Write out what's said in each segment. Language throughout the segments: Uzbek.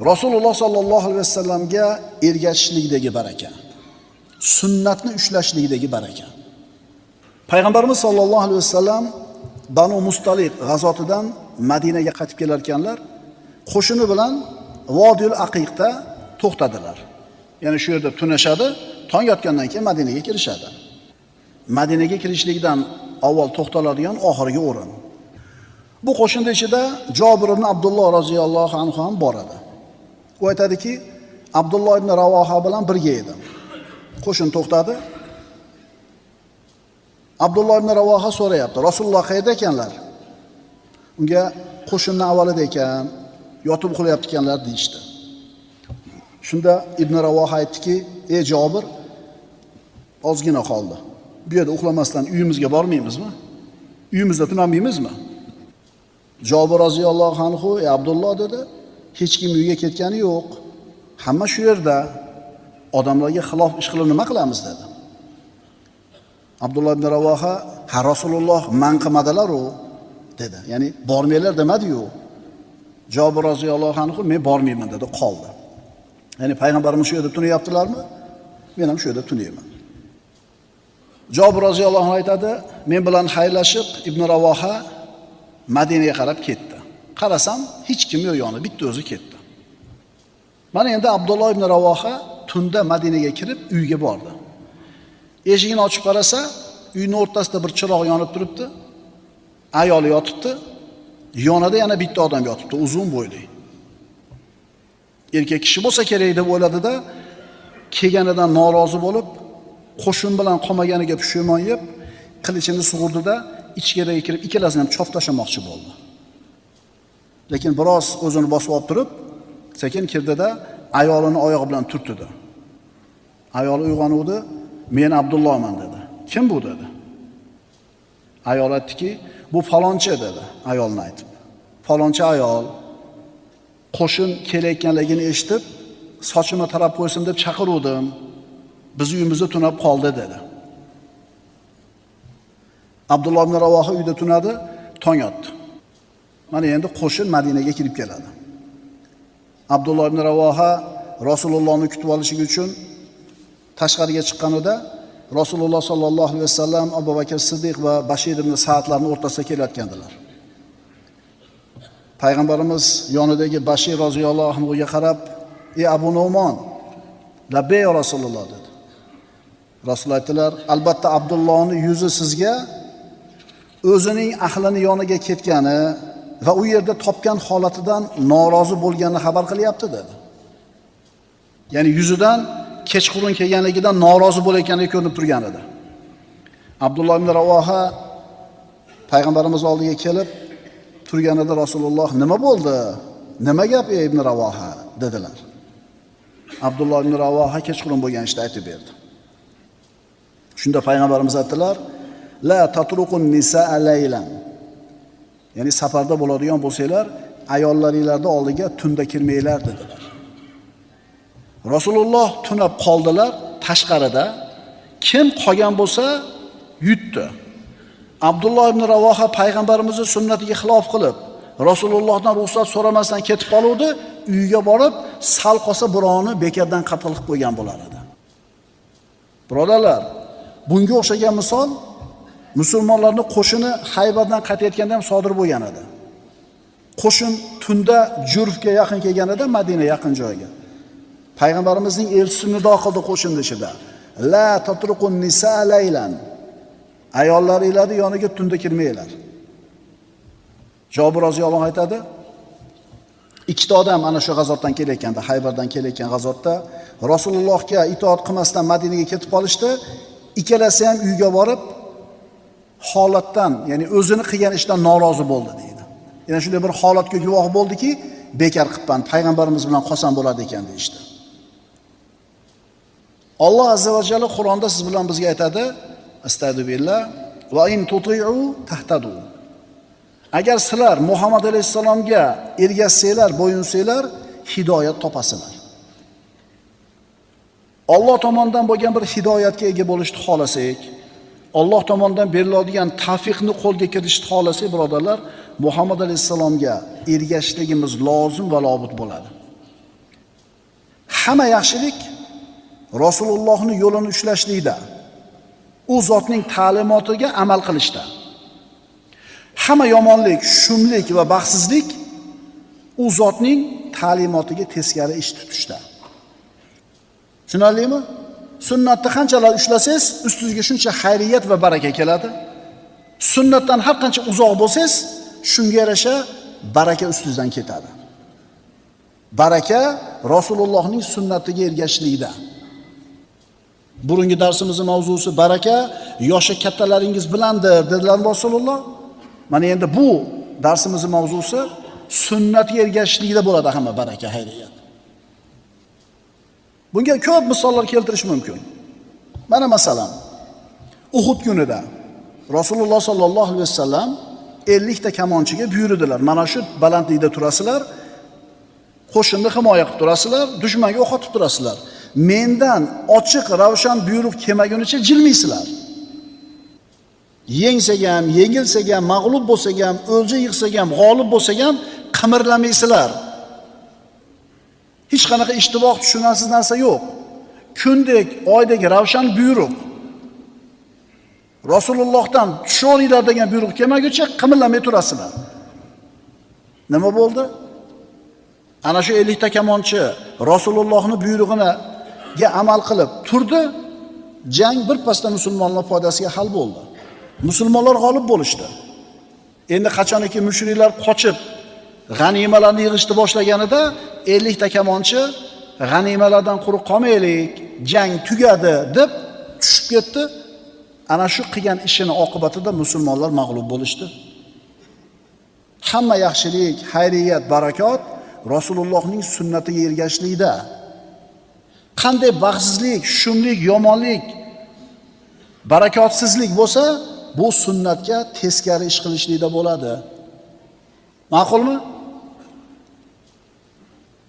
Rasululloh sollallohu alayhi vasallamga ergashishlikdagi baraka, sunnatni ushlashlikdagi baraka. Payg'ambarimiz sollallohu alayhi vasallam Banu Mustaliq g'azotidan Madinaga qaytib kelar ekanlar, qo'shini bilan Vodil Aqiqda to'xtadilar. Ya'ni shu yerda tunashadi, tong yotgandan keyin Madinaga kirishadi. Madinaga kirishlikdan avval to'xtaladigan oxirgi o'rin. Bu qo'shinning ichida Jobir ibn Abdulloh roziyallohu anhu ham bor edi. U aytadiki, Abdulloh ibn Ravoha bilan birga edim. Qo'shin to'xtadi. Abdulloh ibn Ravoha so'rayapti, Rasululloh qayerda ekanlar? Unga qo'shinning avvalida ekan, yotib uxlayapti ekanlar deyishdi. Shunda Ibn Ravoha aytdiki, "Ey Jobir, ozgina qoldi. Bu yerda uxlamasdan uyimizga bormaymizmi? Uyimizda tunamaymizmi?" Jobir roziyallohu anhu, "Ey Abdulloh," dedi, "hech kim uyga ketgani yo'q. Hamma shu yerda. Odamlarga xilof ish qilib nima qilamiz?" dedi. Abdulloh ibn Ravoha, "Ha, Rasululloh man qilmadilar-ku," dedi. Ya'ni bormanglar demadi-yu. Jobir roziyallohu anhu, "Men bormayman," dedi, qoldi. Ya'ni payg'ambarimiz shu yerda tunayaptilarmi? Men ham shu yerda tunayman. Jobir roziyallohu anhu aytadi, "Men bilan xayrlashib Ibn Ravoha Madinaga qarab ketdi. Qarasam, hech kim yo'q yoni, bitta o'zi ketdi." Mana endi Abdulloh ibn Ravoha tunda Madinaga kirib uyga bordi. Eshigini ochib qarasa, uyning o'rtasida bir chiroq yonib turibdi. Ayoli yotibdi. Yonida yana bitta odam yotibdi, uzun bo'yli. Erkak kishi bo'lsa kerak deb o'yladi-da, kelganidan norozi bo'lib, qo'shin bilan qolmaganiga pushimon yeb, qilichini sug'urdi-da, ichkariga kirib ikkalasini ham chof tashlamoqchi bo'ldi. Lekin biroz o'zini bosib olib turib, sekin kirdi-da, ayolini oyog'i bilan turtdi. Ayol uyg'onuvdi, "Men Abdullohman," dedi. "Kim bu?" dedi. Ayol aytdiki, "Bu falonchi," dedi, ayolni aytib. "Falonchi ayol qo'shin kelayotganligini eshitib, sochimni tarab qo'ysin deb chaqiruvdim. Biz uyimizda tunab qoldi," dedi. Abdulloh ibn Ravoha uyda tunadi, tong otdi. Mana endi qo'shin Madinaga kirib keladi. Abdulloh ibn Ravoha Rasulullohni kutib olishi uchun tashqariga chiqqanida Rasululloh sollallohu alayhi vasallam Abu Bakr Siddiq va Bashir ibn Sa'dlarning o'rtasida kelayotgandilar. Payg'ambarimiz yonidagi Bashir roziyallohu anhuga qarab, "Ey Abu Nu'mon, labbay ya Rasululloh," dedi. Rasul aytdilar, "Albatta Abdullohning yuzi sizga o'zining ahlini yoniga ketgani va u yerda topgan holatidan norozi bo'lganini xabar qilyapti," dedi. Ya'ni yuzidan kechqurun kelganligidan norozi bo'layotgani ko'rinib turgan edi. Abdulloh ibn Ravoha payg'ambarimiz oldiga kelib turganida Rasululloh, "Nima bo'ldi? Nima gap ey ibn Ravoha?" dedilar. Abdulloh ibn Ravoha kechqurun bo'lgan ishni aytib berdi. Shunda payg'ambarimiz aytdilar, "La tatruqun nisaa laylan." Ya'ni safarda bo'ladigan bo'lsanglar, ayollaringizning oldiga tunda kirmanglar dedilar. Rasululloh tunab qoldilar tashqarida. Kim qolgan bo'lsa yutdi. Abdulloh ibn Ravoha payg'ambarimizning sunnatiga xilof qilib, Rasulullohdan ruxsat so'ramasdan ketib qoluvdi, uyiga borib, sal qolsa birovni bekardan qatl qilib qo'ygan bo'lar edi. Birodarlar, bunga o'xshagan misol musulmonlarning qo'shini Haybardan qaytayotganda ham sodir bo'lgan edi. Qo'shin tunda Jurfga yaqin kelganida, Madina yaqin joyga. Payg'ambarimizning elchisi nido qildi qo'shinning ichida. "La tatruqun nisaa laylan." Ayollaringizning yoniga tunda kirmanglar. Jobir roziyallohu anhu aytadi, ikkita odam ana shu g'azotdan kelayotganda, Haybardan kelayotgan g'azotda Rasulullohga itoat qilmasdan Madinaga ketib qolishdi. Ikkalasi ham uyga borib, holatdan, ya'ni o'zini qilgan ishdan norozi bo'ldi deydi. Ya'ni shunday bir holatga guvoh bo'ldiki, bekar qilibman, payg'ambarimiz bilan qolsam bo'ladi ekan deydi. Alloh azza va jalla Qur'onda siz bilan bizga aytadi, astagfirullah, va in tuti'u tahtadu. Agar sizlar Muhammad alayhisalomga ergashsanglar, bo'yinsanglar, hidoyat topasizlar. Alloh tomonidan bo'lgan bir hidoyatga ega bo'lishni xolasak, Alloh tomonidan beriladigan tavfiqni qo'lga kiritishni xolasak, birodarlar, Muhammad alayhisalomga ergashishligimiz lozim va lobud bo'ladi. hamma yaxshilik Rasulullohning yo'lini ushlashlikda, u zotning ta'limotiga amal qilishda. Hamma yomonlik, shumlik va baxtsizlik u zotning ta'limotiga teskari ish tutishda. Tushunarlimi? Sunnatni qanchalar ushlasangiz, ustingizga shuncha xayriyat va baraka keladi. Sunnatdan har qancha uzoq bo'lsangiz, shunga yarasha baraka ustingizdan ketadi. Baraka Rasulullohning sunnatiga ergashishlikda. Burungi darsimizning mavzusi baraka yoshi kattalaringiz bilandir dedilar Rasululloh. Mana endi bu darsimizning mavzusi sunnatga ergashishlikda bo'ladi hamma baraka, xayriyat. Bunga ko'p misollar keltirish mumkin. Mana masalan, Uhud kunida Rasululloh sallallohu alayhi vasallam 50 ta kamonchiga buyurdilar. Mana shu balandlikda turasizlar, qo'shinni himoya qilib turasizlar, dushmanga o'q otib turasizlar. Mendan ochiq, ravshan buyruq kelmagunicha jilmaysizlar. Yengsak ham, yengilsak ham, mag'lub bo'lsak ham, o'lja yiqsak ham, g'olib bo'lsak ham qimirlamaysizlar. Hech qanaqa ishtiboh tushunarsiz narsa yo'q. Kundek, oydek ravshan buyruq. Rasulullohdan tushuninglar degan buyruq kelmaguncha qimirlamay turasizlar. Nima bo'ldi? Ana shu 50 ta kamonchi Rasulullohning buyrug'ini amal qilib turdi. Jang bir pasda musulmonlar foydasiga hal bo'ldi. Musulmonlar g'olib bo'lishdi. Endi qachoniki mushriklar qochib g'animalarni yig'ishni boshlaganida 50 ta kamonchi g'animalardan quruq qolmaylik, jang tugadi deb tushib ketdi. Ana shu qilgan ishini oqibatida musulmonlar mag'lub bo'lishdi. Hamma yaxshilik, xayriyat, barakot Rasulullohning sunnatiga ergashishlikda. Qanday baxtsizlik, shumlik, yomonlik, barakotsizlik bo'lsa, bu sunnatga teskari ish qilishlikda bo'ladi. Ma'qulmi?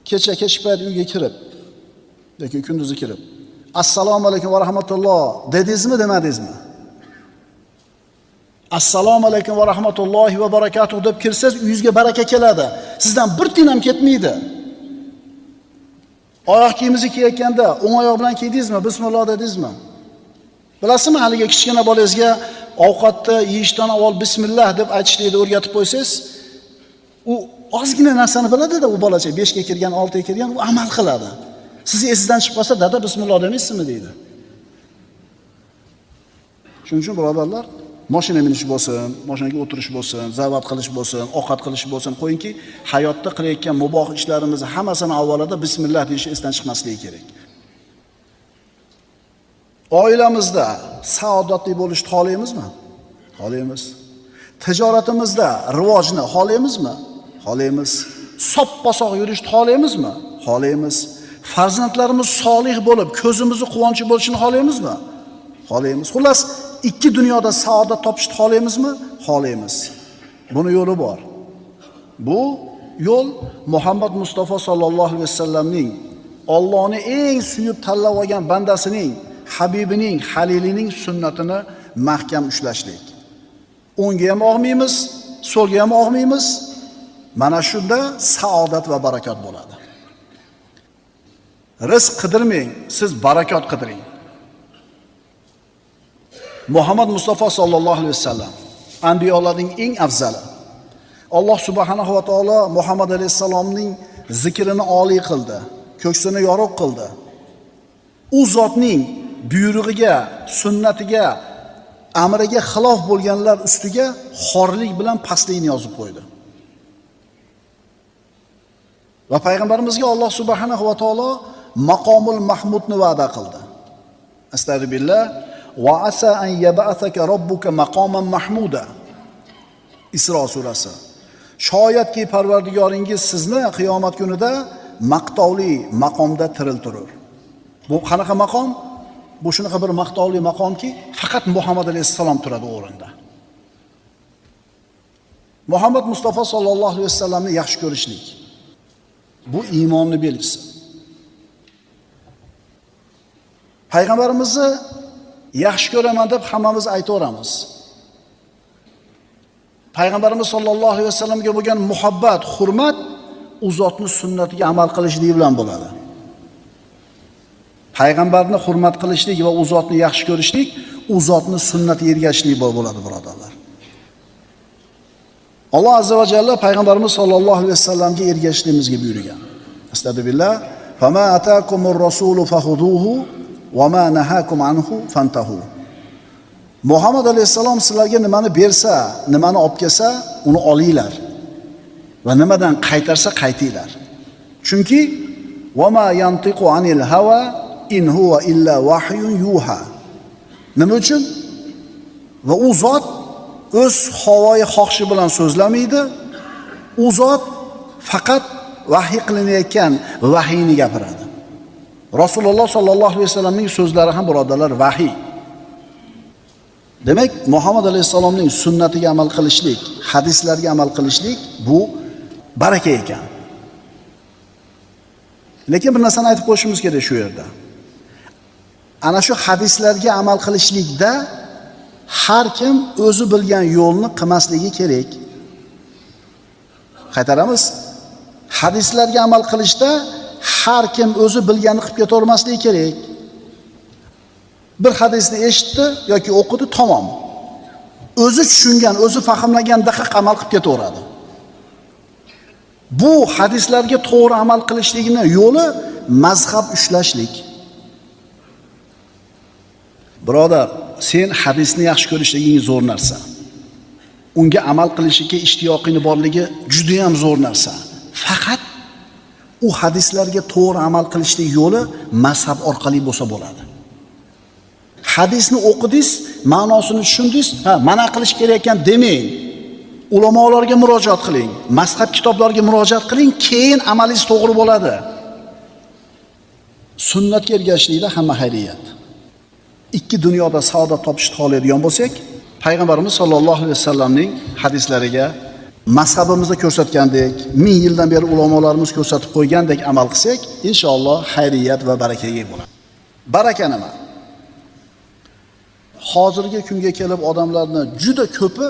Kecha payt uyga kirib yoki kunduzi kirib, assalomu alaykum va rahmatulloh dedingizmi, demadingizmi? Assalomu alaykum va rahmatullohi va barakatuh deb kirsangiz, uyingizga baraka keladi. Sizdan bir tiyin ham ketmaydi. Oyoq kiyimizni kiyayotganda o'ng oyoq bilan kiydingizmi, bismillah dedingizmi? Bilasizmi, haliga kichkina bolangizga ovqatni yeyishdan avval bismillah deb aytishlikni o'rgatib qo'ysangiz, u ozgina narsani biladi-da, u bolacha 5 ga kirgan, 6 ga kirgan, u amal qiladi. Sizni esingizdan chiqib qolsa, dada bismillah demaysizmi deydi. Shuning uchun birodarlar, mashina minish bo'lsin, mashinaga o'tirish bo'lsin, zavat qilish bo'lsin, ovqat qilish bo'lsin, qo'yingki, hayotda qilayotgan muboh ishlarimizni hammasini avvalida bismillah deyish esdan chiqmasligi kerak. Oilamizda saodatli bo'lishni xohlaymizmi? Xohlaymiz. Tijoratimizda rivojni xohlaymizmi? Xohlaymiz. Soppa-sog' yurishni xohlaymizmi? Xohlaymiz. Farzandlarimiz solih bo'lib, ko'zimizni quvonchi bo'lishini xohlaymizmi? Xohlaymiz. Xullas, ikki dunyoda saodat topishni xohlaymizmi? Xohlaymiz. Buni yo'li bor. Bu yo'l Muhammad Mustafa sallallohu alayhi vasallamning, Allohning eng suyib tanlab olgan bandasining, habibining, halilining sunnatini mahkam ushlashlik. O'ngga ham og'maymiz, so'lga ham og'maymiz. Mana shunda saodat va barakot bo'ladi. Rizq qidirmang, siz barakot qidiring. Muhammad Mustafa sallallohu alayhi vasallam anbiyolarning eng afzali. Alloh subhanahu va taolo Muhammad alayhisalomning zikrini oliy qildi, ko'ksini yorug' qildi. U zotning buyrug'iga, sunnatiga, amriga xilof bo'lganlar ustiga xorlik bilan pastlikni yozib qo'ydi. Va payg'ambarimizga Alloh subhanahu va taolo maqomul mahmudni va'da qildi. Astagfirullah va asa an yab'athaka robbuka maqoman mahmuda. Isro surasi. Shoyatki Parvardigoringiz sizni qiyomat kunida maqtovli maqomda tiriltirur. Bu qanaqa maqom? Bu shunaqa bir maqtovli maqomki, faqat Muhammad alayhisalom turadi o'rinda. Muhammad Mustafa sallallohu alayhi vasallamni yaxshi ko'rishlik. Bu iymonning belgisi. Payg'ambarimizni yaxshi ko'raman deb hammamiz aytaveramiz. Payg'ambarimiz sollallohu alayhi vasallamga bo'lgan muhabbat, hurmat u zotning sunnatiga amal qilishlik bilan bo'ladi. payg'ambarni hurmat qilishlik va u zotni yaxshi ko'rishlik, u zotni sunnatiga ergashishlik bo'ladi, birodarlar. Alloh azza va jalla payg'ambarimiz sollallohu alayhi vasallamga ergashishligimizga buyurgan. Astagfirullah. Fama atakumur rasulu fahuduhu va ma nahakum anhu fantahu. Muhammad alayhisalom sizlarga nimani bersa, nimani olib kelsa, uni olinglar. Va nimadan qaytarsa qaytinglar. Chunki va ma yantiqu anil hawa in huwa illa wahyun yuha. Nima uchun? Va u zot o'z havoyi xohishi bilan so'zlamaydi. U zot faqat vahiy qilinayotgan vahiyni gapiradi. Rasululloh sollallohu alayhi vasallamning so'zlari ham birodarlar vahiy. Demak, Muhammad alayhisalomning sunnatiga amal qilishlik, hadislarga amal qilishlik bu baraka ekan. Lekin bir narsani aytib qo'yishimiz kerak shu yerda. Ana shu hadislarga amal qilishlikda har kim o'zi bilgan yo'lni qilmasligi kerak. Qaytaramiz. Hadislarga amal qilishda har kim o'zi bilganini qilib ketavermasligi kerak. Bir hadisni eshitdi yoki o'qidi, tamom. O'zi tushungan, o'zi fahmlagandek amal qilib ketaveradi. Bu hadislarga to'g'ri amal qilishligini yo'li mazhab ushlashlik. Birodar, sen hadisni yaxshi ko'rishliging zo'r narsa. Unga amal qilishga ishtiyoqing borligi juda ham zo'r narsa. Faqat u hadislarga to'g'ri amal qilishlik yo'li mazhab orqali bo'lsa bo'ladi. Hadisni o'qidingiz, ma'nosini tushundingiz, mana qilish kerak ekan demang. Ulamolarga murojaat qiling, mazhab kitoblarga murojaat qiling, keyin amalingiz to'g'ri bo'ladi. Sunnatga ergashishlikda hamma xayriyat. Ikki dunyoda saodat topishni xohlaydigan bo'lsak, payg'ambarimiz sollallohu alayhi vasallamning hadislariga mazhabimizda ko'rsatgandek, 1000 yildan beri ulamolarimiz ko'rsatib qo'ygandek amal qilsak, inshaalloh xayriyat va barakaga ega bo'ladi. Baraka nima? Hozirgi kunga kelib odamlarni juda ko'pi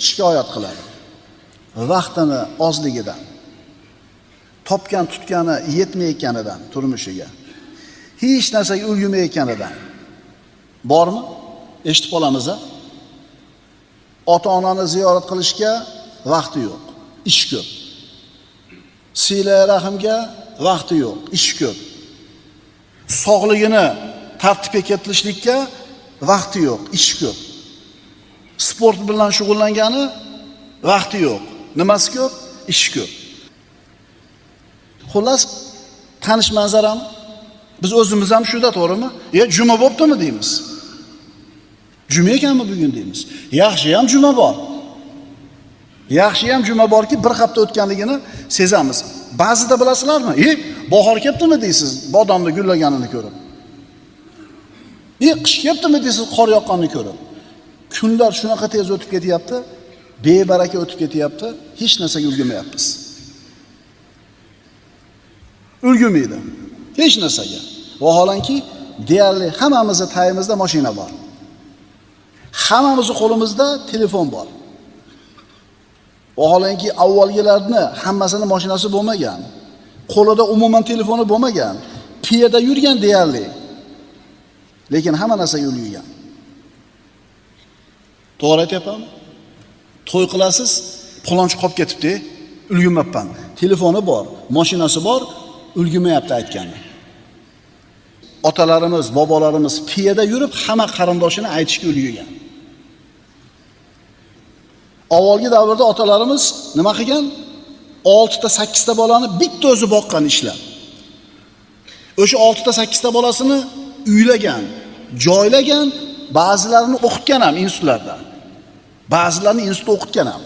shikoyat qiladi. Vaqtini ozligidan, topgan tutgani yetmayotganidan, turmushiga, hech narsaga ulgurmayotganidan. Bormi? Eshitib qolamiz-a? Ota-onani ziyorat qilishga vaqti yo'q, ish ko'p. Sila rahimga vaqti yo'q, ish ko'p. Sog'ligini tartibga keltirishlikka vaqti yo'q, ish ko'p. Sport bilan shug'ullangani vaqti yo'q. Nimasi ko'p? Ish ko'p. Xullas, tanish manzarami? Biz o'zimiz ham shuda, to'g'rimi? Juma bo'ptimi deymiz. Juma ekanmi bugun deymiz. Yaxshi ham juma bor. Yaxshi ham juma borki, bir hafta o'tganligini sezamiz. Ba'zida bilasizlarmi? Bahor kelibdimi deysiz, bodomni gullaganini ko'rib. Qish kelibdimi deysiz, qor yoqqanini ko'rib. Kunlar shunaqa tez o'tib ketyapti, bebaraka o'tib ketyapti, hech narsaga ulgurmayapmiz. Ulgurmaydi. Hech narsaga. Vaholanki, deyarli hammamizning tayimizda mashina bor. Hammamizning qo'limizda telefon bor. Vaholanki, avvalgilarni hammasini mashinasi bo'lmagan. Qo'lida umuman telefoni bo'lmagan. Piyoda yurgan deyarli. Lekin hamma narsaga ulgurgan. To'g'ri aytyapmanmi? To'y qilasiz, palonchi qolib ketibdi, ulgurmabman. Telefoni bor, mashinasi bor, ulgurmayapti aytgani. Otalarimiz, bobolarimiz piyoda yurib hamma qarindoshini aytishga ulgurgan. Avvalgi davrda otalarimiz nima qilgan? 6 ta 8 ta bolani bitta o'zi boqqan ishlab. O'sha 6 ta 8 ta bolasini uylagan, joylagan, ba'zilarini o'qitgan ham institutlarda. Ba'zilarini institutda o'qitgan ham.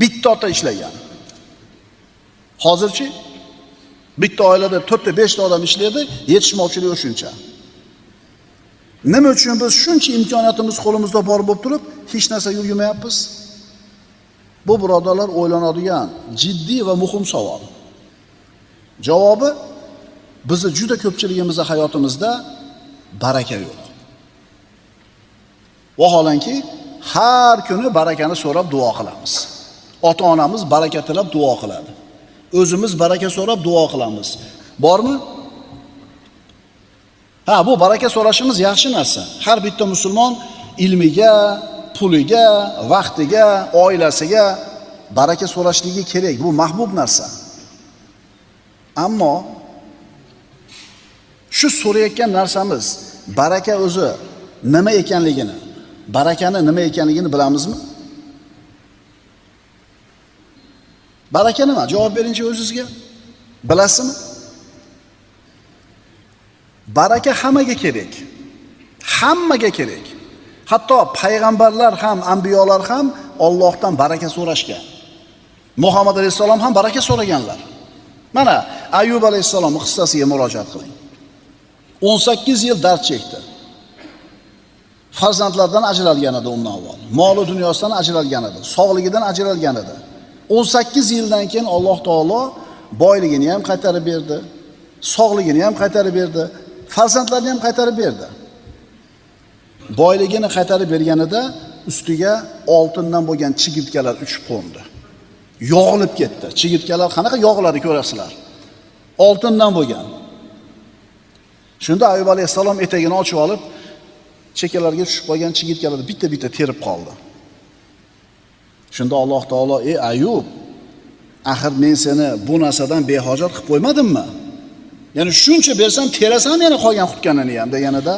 Bitta ota ishlagan. Hozirchi bitta oilada 4 ta 5 ta odam ishlaydi, yetishmovchilik shuncha. Nima uchun biz shuncha imkoniyatimiz qo'limizda bor bo'lib turib, hech narsa yurmayapmiz? Bu birodarlar o'ylanadigan jiddiy va muhim savol. Javobi bizni juda ko'pchiligimizning hayotimizda baraka yo'q. Vaholanki, har kuni barakani so'rab duo qilamiz. Ota-onamiz baraka tilab duo qiladi. O'zimiz baraka so'rab duo qilamiz. Bormi? Ha, bu baraka so'rashimiz yaxshi narsa. Har bitta musulmon ilmiga, puliga, vaqtiga, oilasiga baraka so'rashligi kerak. Bu mahbub narsa. Ammo shu so'rayotgan narsamiz baraka o'zi nima ekanligini, barakani nima ekanligini bilamizmi? Baraka nima? Javob beringchi o'zingizga. Bilasizmi? Baraka hammaga kerak. Hammaga kerak. Hatto payg'ambarlar ham, anbiyolar ham Allohdan baraka so'rashgan. Muhammad alayhisalom ham baraka so'raganlar. Mana Ayyub alayhisalomning qissasiga murojaat qiling. 18 yil dard chekdi. Farzandlardan ajralgan edi undan avval. Moli dunyosidan ajralgan edi, sog'ligidan ajralgan edi. 18 yildan keyin Alloh taolo boyligini ham qaytarib berdi, sog'ligini ham qaytarib berdi, farzandlarini ham qaytarib berdi. Boyligini qaytarib berganida ustiga oltindan bo'lgan chigirtkalar uchib qo'ndi. Yog'ilib ketdi. Chigirtkalar qanaqa yog'iladi ko'rasizlar. Oltindan bo'lgan. Shunda Ayyub alayhisalom etagini ochib olib, chekalarga tushib qolgan chigirtkalarni bitta-bitta terib qoldi. Shunda Alloh taolo: "Ey Ayyub, axir men seni bu narsadan behojat qilib qo'ymadimmi? Ya'ni shuncha bersam terasam yana qolgan qutganini ham" deganida,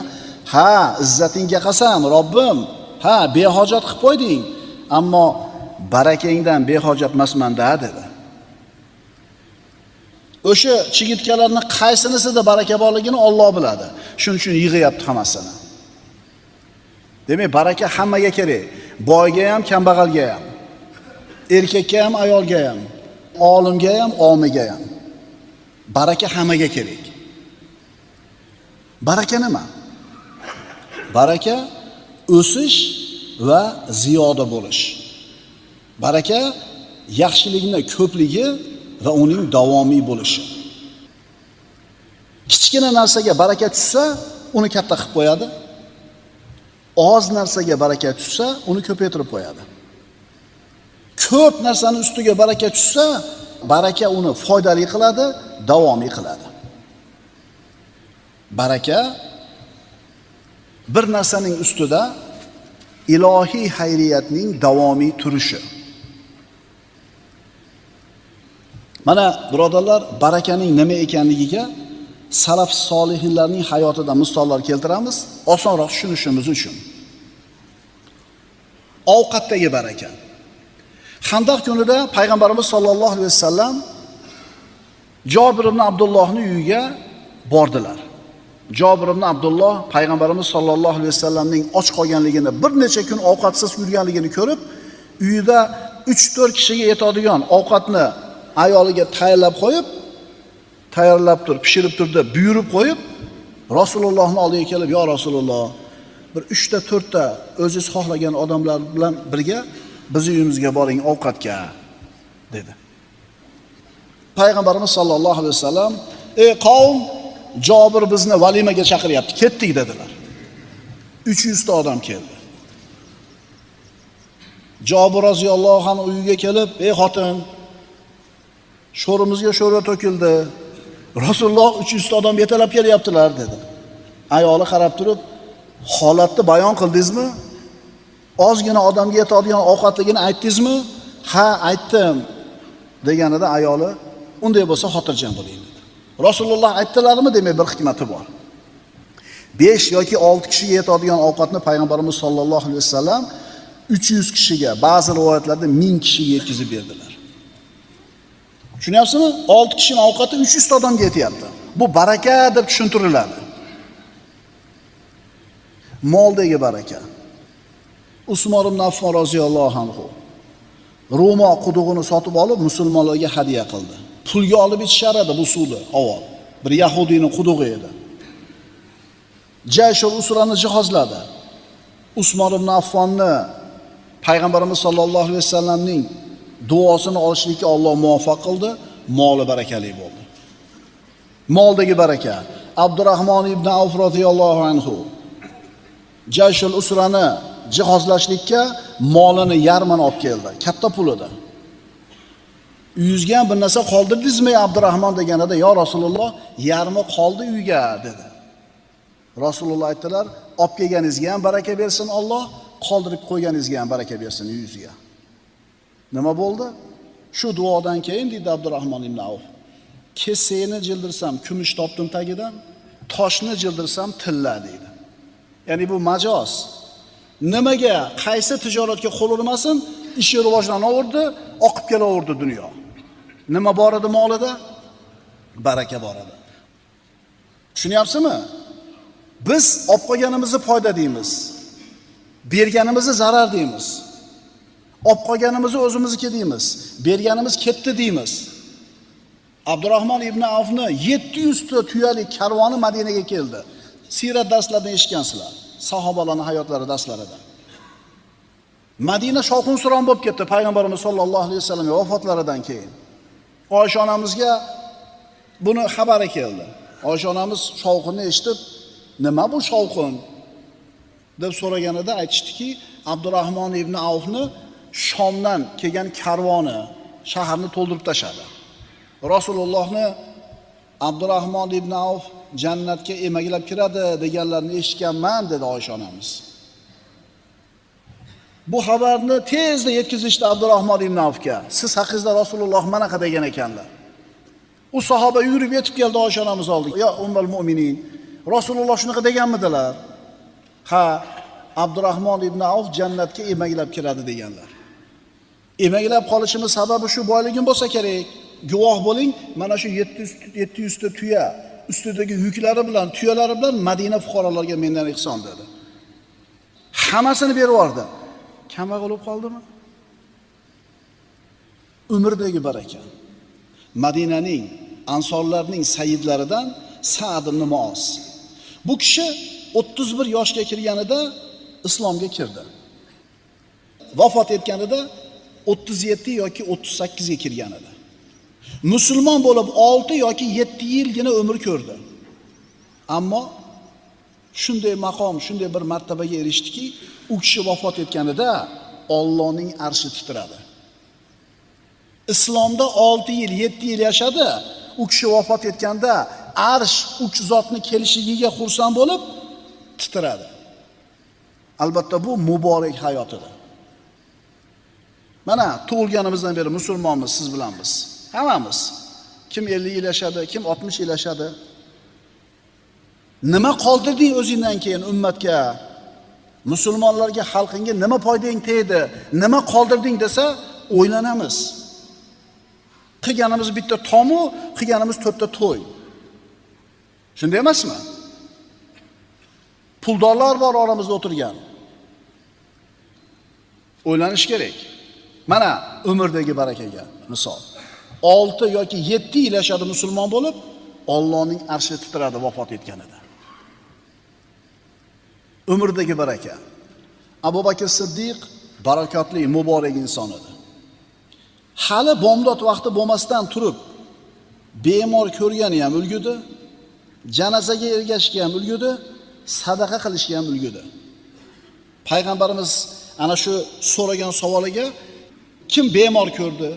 "Ha, izzatingga qasam, Robbim, ha, behojat qilib qo'yding, ammo barakangdan behojat emasman-da" dedi. O'sha chigirtkalarning qaysinisida baraka borligini Alloh biladi. Shuning uchun yig'yapti hammasini. Demak, baraka hammaga kerak. Boyga ham, kambag'alga ham, erkakka ham, ayolga ham, olimga ham, omiga ham. Baraka hammaga kerak. Baraka nima? Baraka o'sish va ziyoda bo'lish. Baraka yaxshilikning ko'pligi va uning davomiy bo'lishi. Kichkina narsaga baraka tushsa, uni katta qilib qo'yadi. Oz narsaga baraka tushsa, uni ko'paytirib qo'yadi. Ko'p narsaning ustiga baraka tushsa, baraka uni foydali qiladi, davomiy qiladi. Baraka bir narsaning ustida ilohiy xayriyatning davomiy turishi. Mana birodarlar, barakaning nima ekanligiga salaf solihinlarning hayotidan misollar keltiramiz, osonroq tushunishimiz uchun. Ovqatdagi baraka. Xandaq kunida payg'ambarimiz sollallohu alayhi vasallam Jobir ibn Abdullohning uyiga bordilar. Jobir ibn Abdulloh payg'ambarimiz sollallohu alayhi vasallamning och qolganligini, bir necha kun ovqatsiz yurganligini ko'rib, uyida 3-4 kishiga yetadigan ovqatni ayoliga tayyorlab turib, pishirib turdi, buyurib qo'yib, Rasulullohning oldiga kelib, "Yo Rasululloh, bir 3 ta 4 ta o'zingiz xohlagan odamlar bilan birga bizning uyimizga boring ovqatga" dedi. Payg'ambarimiz sollallohu alayhi vasallam: "Ey qavm, Jobir bizni valimaga chaqiryapti, ketdik" dedilar. 300 ta odam keldi. Jobir roziyallohu anhu uyiga kelib: "Ey xotin, sho'rimizga sho'ra to'kildi. Rasululloh 300 ta odam yetalab kelyaptilar" dedi. Ayoli qarab turib: "Holatni bayon qildingizmi? Ozgina odamga yetadigan ovqatligini aytdingizmi?" "Ha, aytdim" deganida ayoli: "Unday bo'lsa xotirjam bo'ling" dedi. Rasululloh aytdilarmi, demak bir hikmati bor. 5 yoki 6 kishiga yetadigan ovqatni payg'ambarimiz sollallohu alayhi vasallam 300 kishiga, ba'zi rivoyatlarda 1000 kishiga yetkazib berdilar. Tushunyapsizmi? 6 kishining ovqati 300 ta odamga yetyapti. Bu baraka deb tushuntiriladi. Moldagi baraka. Usmon ibn Affon roziyallohu anhu Roma qudug'ini sotib olib musulmonlarga hadiya qildi. Pulga olib ichishar edi bu suvni avval. Bir yahudiyning qudug'i edi. Jayshul Usrani jihozladi. Usmon ibn Affonni payg'ambarimiz sollallohu alayhi vasallamning duosini olishlikka Alloh muvaffaq qildi, moli barakali bo'ldi. Moldagi baraka. Abdurrahmon ibn Avf roziyallohu anhu Jayshul Usrani jihozlashlikka molini yarmini olib keldi. Katta pul edi. Uyingizga ham bir narsa qoldirdingizmi Abdurrahmon deganida, "Yo Rasululloh, yarmi qoldi uyga" dedi. Rasululloh aytdilar, olib kelganingizga ham baraka bersin Alloh, qoldirib qo'yganingizga ham baraka bersin yuziga. Nima bo'ldi? Shu duodan keyin deydi Abdurrahmon ibn Avf, kesakni jildirsam kumush topdim tagidan, toshni jildirsam tilla deydi. Ya'ni bu majoz. Nimaga, qaysi tijoratga qo'l urmasin, ishi rivojlanaverdi, oqib kelaverdi dunyo. Nima bor edi molida? Baraka bor edi. Tushunyapsizmi? Biz olib qolganimizni foyda deymiz. Berganimizni zarar deymiz. Olib qolganimizni o'zimizniki deymiz. Berganimiz ketdi deymiz. Abdurrahmon ibn Avfni 700 ta tuyali karvoni Madinaga keldi. Sirat darslaridan eshitgansizlar. Sahobalarning hayotlari darslarida. Madina shovqin-suron bo'lib ketdi payg'ambarimiz sollallohu alayhi vasallam vafotlaridan keyin. Oysha onamizga buni xabari keldi. Oysha onamiz shovqinni eshitib, "Nima bu shovqin?" deb so'raganida aytishdiki, Abdurrahmon ibn Avfni Shomdan kelgan karvoni shaharni to'ldirib tashadi. Rasulullohni Abdurrahmon ibn Avf jannatga emaklab kiradi deganlarni eshitganman dedi Oysha onamiz. Bu xabarni tezda yetkazishdi Abdurrahmon ibn Avfga. Siz haqingizda Rasululloh manaqa degan ekanlar. U sahoba yurib yetib keldi Oysha onamiz oldiga. "Ya ummul mu'minin, Rasululloh shunaqa deganmidilar?" "Ha, Abdurrahmon ibn Avf jannatga emaklab kiradi" deganlar. Emaklab qolishimiz sababi shu boyligim bo'lsa kerak. Guvoh bo'ling, mana shu 700 ta tuya ustidagi yuklari bilan, tuyalari bilan Madina fuqarolariga mendan ihson dedi. Hammasini berib yubordi. Kambag'al bo'lib qoldimi? Umrdagi baraka. Madinaning ansorlarning sayyidlaridan Sa'd ibn Muoz. Bu kishi 31 yoshga kirganida islomga kirdi. Vafot etganida 37 yoki 38 ga kirgan edi. Musulmon bo'lib 6 yoki 7 yilgina umr ko'rdi. Ammo shunday maqom, shunday bir martabaga erishdiki, u kishi vafot etganida Allohning arshi titradi. Islomda 6 yil, 7 yil yashadi. U kishi vafot etganda arsh u zotni kelishligiga xursand bo'lib titradi. Albatta bu muborak hayot edi. Mana tug'ilganimizdan beri musulmonmiz, siz bilan biz. Hammamiz. Kim 50 yil yashadi, kim 60 yil yashadi. Nima qoldirding o'zingdan keyin ummatga? Musulmonlarga, xalqingga nima foydang tegdi? Nima qoldirding desa, o'ylanamiz. Qilganimiz bitta tomu, qilganimiz 4 ta to'y. Shunday emasmi? Puldorlar bor oramizda o'tirgan. O'ylanish kerak. Mana umrdagi barakaga misol. 6 yoki 7 yil yashadi musulmon bo'lib, Allohning arshi titradi vafot etganida. Umrdagi baraka. Abu Bakr Siddiq barakotli, muborak inson edi. Hali bomdod vaqti bo'lmasdan turib, bemor ko'rgani ham ulgudi, janozaga ergashishga ham ulgudi, sadaqa qilishga ham ulgudi. Payg'ambarimiz ana shu so'ragan savoliga, kim bemor ko'rdi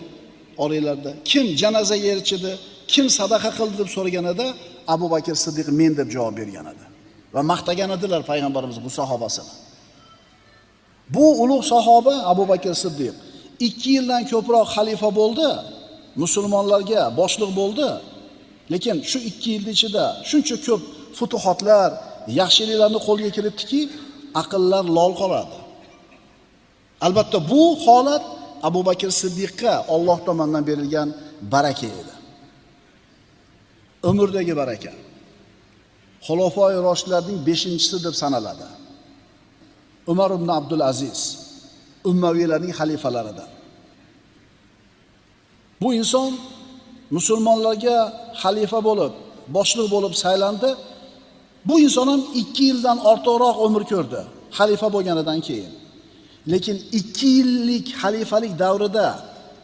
oranglarda, kim janozaga erishdi, kim sadaqa qildi deb so'raganida Abu Bakr Siddiq men deb javob bergan edi va maqtagan edilar payg'ambarimiz bu sahobasini. Bu ulug' sahoba Abu Bakr Siddiq 2 yildan ko'proq xalifa bo'ldi, musulmonlarga boshliq bo'ldi. Lekin shu 2 yil ichida shuncha ko'p futuhotlar, yaxshiliklarni qo'lga kiritdiki, aqllar lol qoladi. Albatta bu holat Abu Bakr Siddiqqa Alloh tomonidan berilgan baraka edi. Umrdagi baraka. Xulofoi roshidlarning 5-chisi deb sanaladi. Umar ibn Abdul Aziz, Ummaviylarning xalifalaridan. Bu inson musulmonlarga xalifa bo'lib, boshliq bo'lib saylandi. Bu inson ham 2 yildan ortiqroq umr ko'rdi, xalifa bo'lganidan keyin. Lekin 2 yillik xalifalik davrida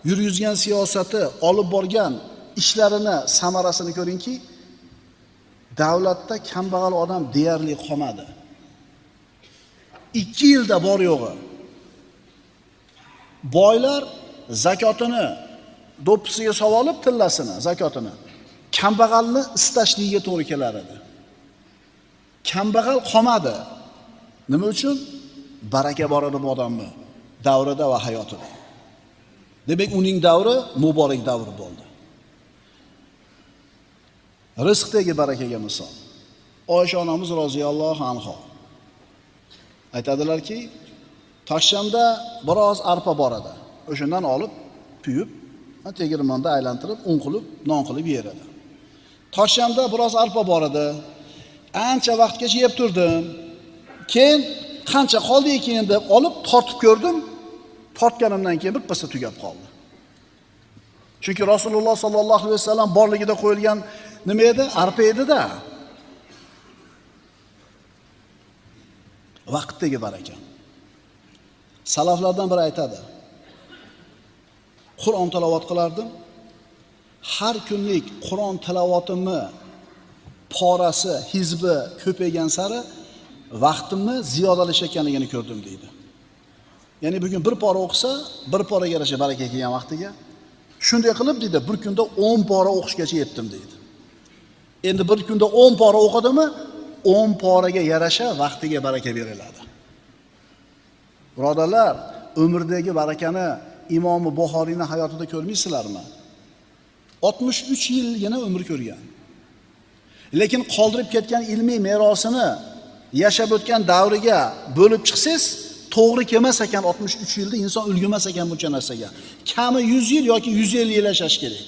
yurgizgan siyosati, olib borgan ishlarini samarasini ko'ringki, davlatda kambag'al odam deyarli qolmadi. 2 yilda bor yo'g'i. Boylar zakotini do'ppisiga solib tillasini, zakotini kambag'alni istashligiga to'g'ri kelar edi. Kambag'al qolmadi. Nima uchun? Baraka bor edi bu odamning davrida va hayotida. Demak, uning davri muborak davr bo'ldi. Rizqdagi barakaga misol. Oysha onamiz roziyallohu anha aytadilarki, Toshshamda biroz arpa bor edi. O'shandan olib, puyib, tegirmonda aylantirib, un qilib, non qilib yer edi. Toshshamda biroz arpa bor edi. Ancha vaqtgacha yeb turdim. Keyin qancha qoldi ekan deb olib tortib ko'rdim. Tortganimdan keyin bittasi tugab qoldi. Chunki Rasululloh sallallohu alayhi vasallam borligida qo'yilgan nima edi? Arpa edi-da. Vaqtdagi baraka. Salaflardan biri aytadi. Qur'on tilovat qilardim. Har kunlik Qur'on tilovatimni porasi, hizbi ko'paygan sari vaqtimni ziyodalashayotganligini ko'rdim deydi. Ya'ni bugun bir pora o'qisa, bir poraga yarasha baraka kelgan vaqtiga, shunday qilib deydi, bir kunda 10 pora o'qishgacha yetdim deydi. Endi bir kunda 10 pora o'qidimi, 10 poraga yarasha vaqtiga baraka beriladi. Birodarlar, umrdagi barakani Imom Buxoriyning hayotida ko'rmaysizlarmi? 63 yilgina umr ko'rgan. Lekin qoldirib ketgan ilmiy merosini yashab o'tgan davriga bo'lib chiqsangiz, to'g'ri kelmas ekan 63 yilda inson ulgurmas ekan buncha narsaga. Kami 100 yil yoki 150 yil yashash kerak.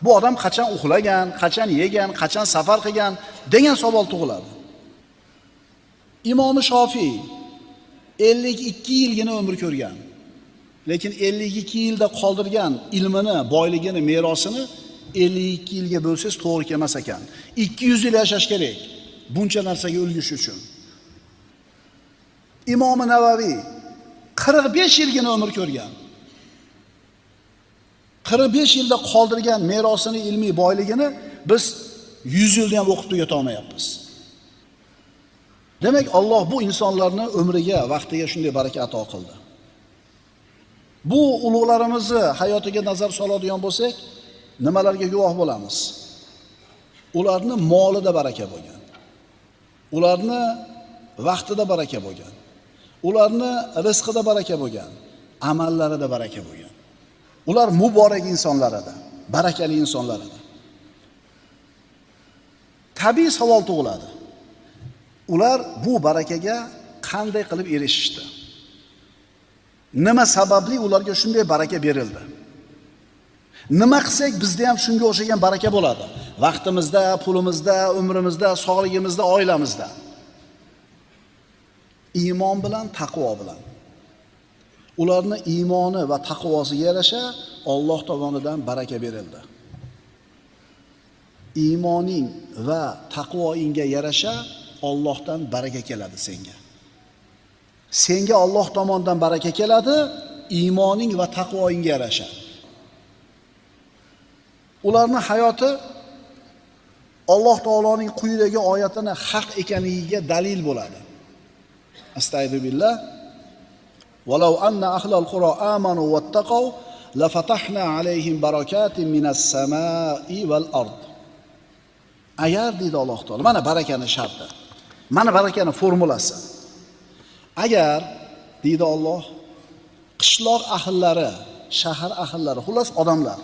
Bu odam qachon uxlagan, qachon yegan, qachon safar qilgan degan savol tug'iladi. Imom Shofiy 52 yilgina umr ko'rgan. Lekin 52 yilda qoldirgan ilmini, boyligini, merosini 52 yilga bo'lsangiz to'g'ri kelmas ekan. 200 yil yashash kerak buncha narsaga ulgurish uchun. Imom Navaviy 45 yilgina umr ko'rgan. 45 yilda qoldirgan merosini, ilmiy boyligini biz 100 yilda ham o'qib tugata olmayapmiz. Demak, Alloh bu insonlarni umriga, vaqtiga shunday baraka ato qildi. Bu ulug'larimizni hayotiga nazar soladigan bo'lsak, nimalarga guvoh bo'lamiz? Ularni molida baraka bo'lgan. Ularni vaqtida baraka bo'lgan. Ularni rizqida baraka bo'lgan. Amallarida baraka bo'lgan. Ular muborak insonlar edi, barakali insonlar edi. Tabiiy savol tug'iladi. Ular bu barakaga qanday qilib erishishdi? Nima sababli ularga shunday baraka berildi? Nima qilsak bizda ham shunga o'xshagan baraka bo'ladi? Vaqtimizda, pulimizda, umrimizda, sog'ligimizda, oilamizda. Iymon bilan, taqvo bilan. Ularni iymoni va taqvosiga yarasha Alloh tomonidan baraka berildi. Iymoning va taqvoingga yarasha Allohdan baraka keladi senga. Senga Alloh tomonidan baraka keladi, iymoning va taqvoingga yarasha. Ularning hayoti Alloh taoloning quyidagi oyatini haq ekanligiga dalil bo'ladi. Astagfirullah. Walau anna ahlal qura amanu wattaqaw lafatahna alayhim barakatin minas samai wal ard. Agar deydi Alloh taolo, mana barakani sharti. Mana barakani formulasi. Agar deydi Alloh, qishloq ahllari, shahar ahllari, xullas odamlar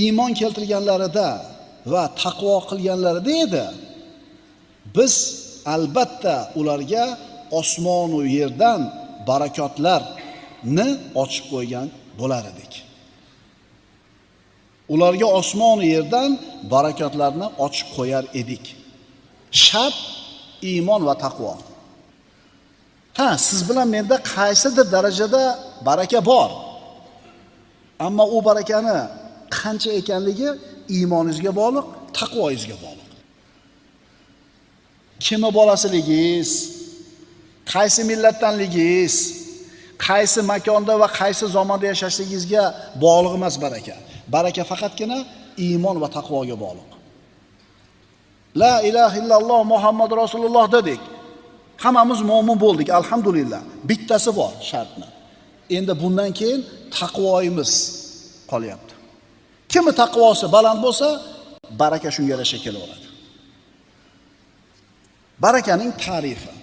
iymon keltirganlarida va taqvo qilganlarida edi, biz albatta ularga osmon va yerdan barakotlarni ochib qo'ygan bo'lar edik. Ularga osmon va yerdan barakotlarni ochib qo'yar edik. Shart iymon va taqvo. Siz bilan menda qaysidir darajada baraka bor. Ammo u barakani qancha ekanligi iymoningizga bog'liq, taqvoingizga bog'liq. Kimni bolasiligingiz, qaysi millatdanligingiz, qaysi makonda va qaysi zamonda yashashligingizga bog'liq emas baraka. Baraka faqatgina iymon va taqvoga bog'liq. La ilaha illalloh Muhammad Rasululloh dedik. Hammamiz mo'min bo'ldik, alhamdulillah. Bittasi bor shartni. Endi bundan keyin taqvoimiz qolyapti. Kimni taqvosi baland bo'lsa, baraka shunga yarasha kelaveradi. Barakaning ta'rifi.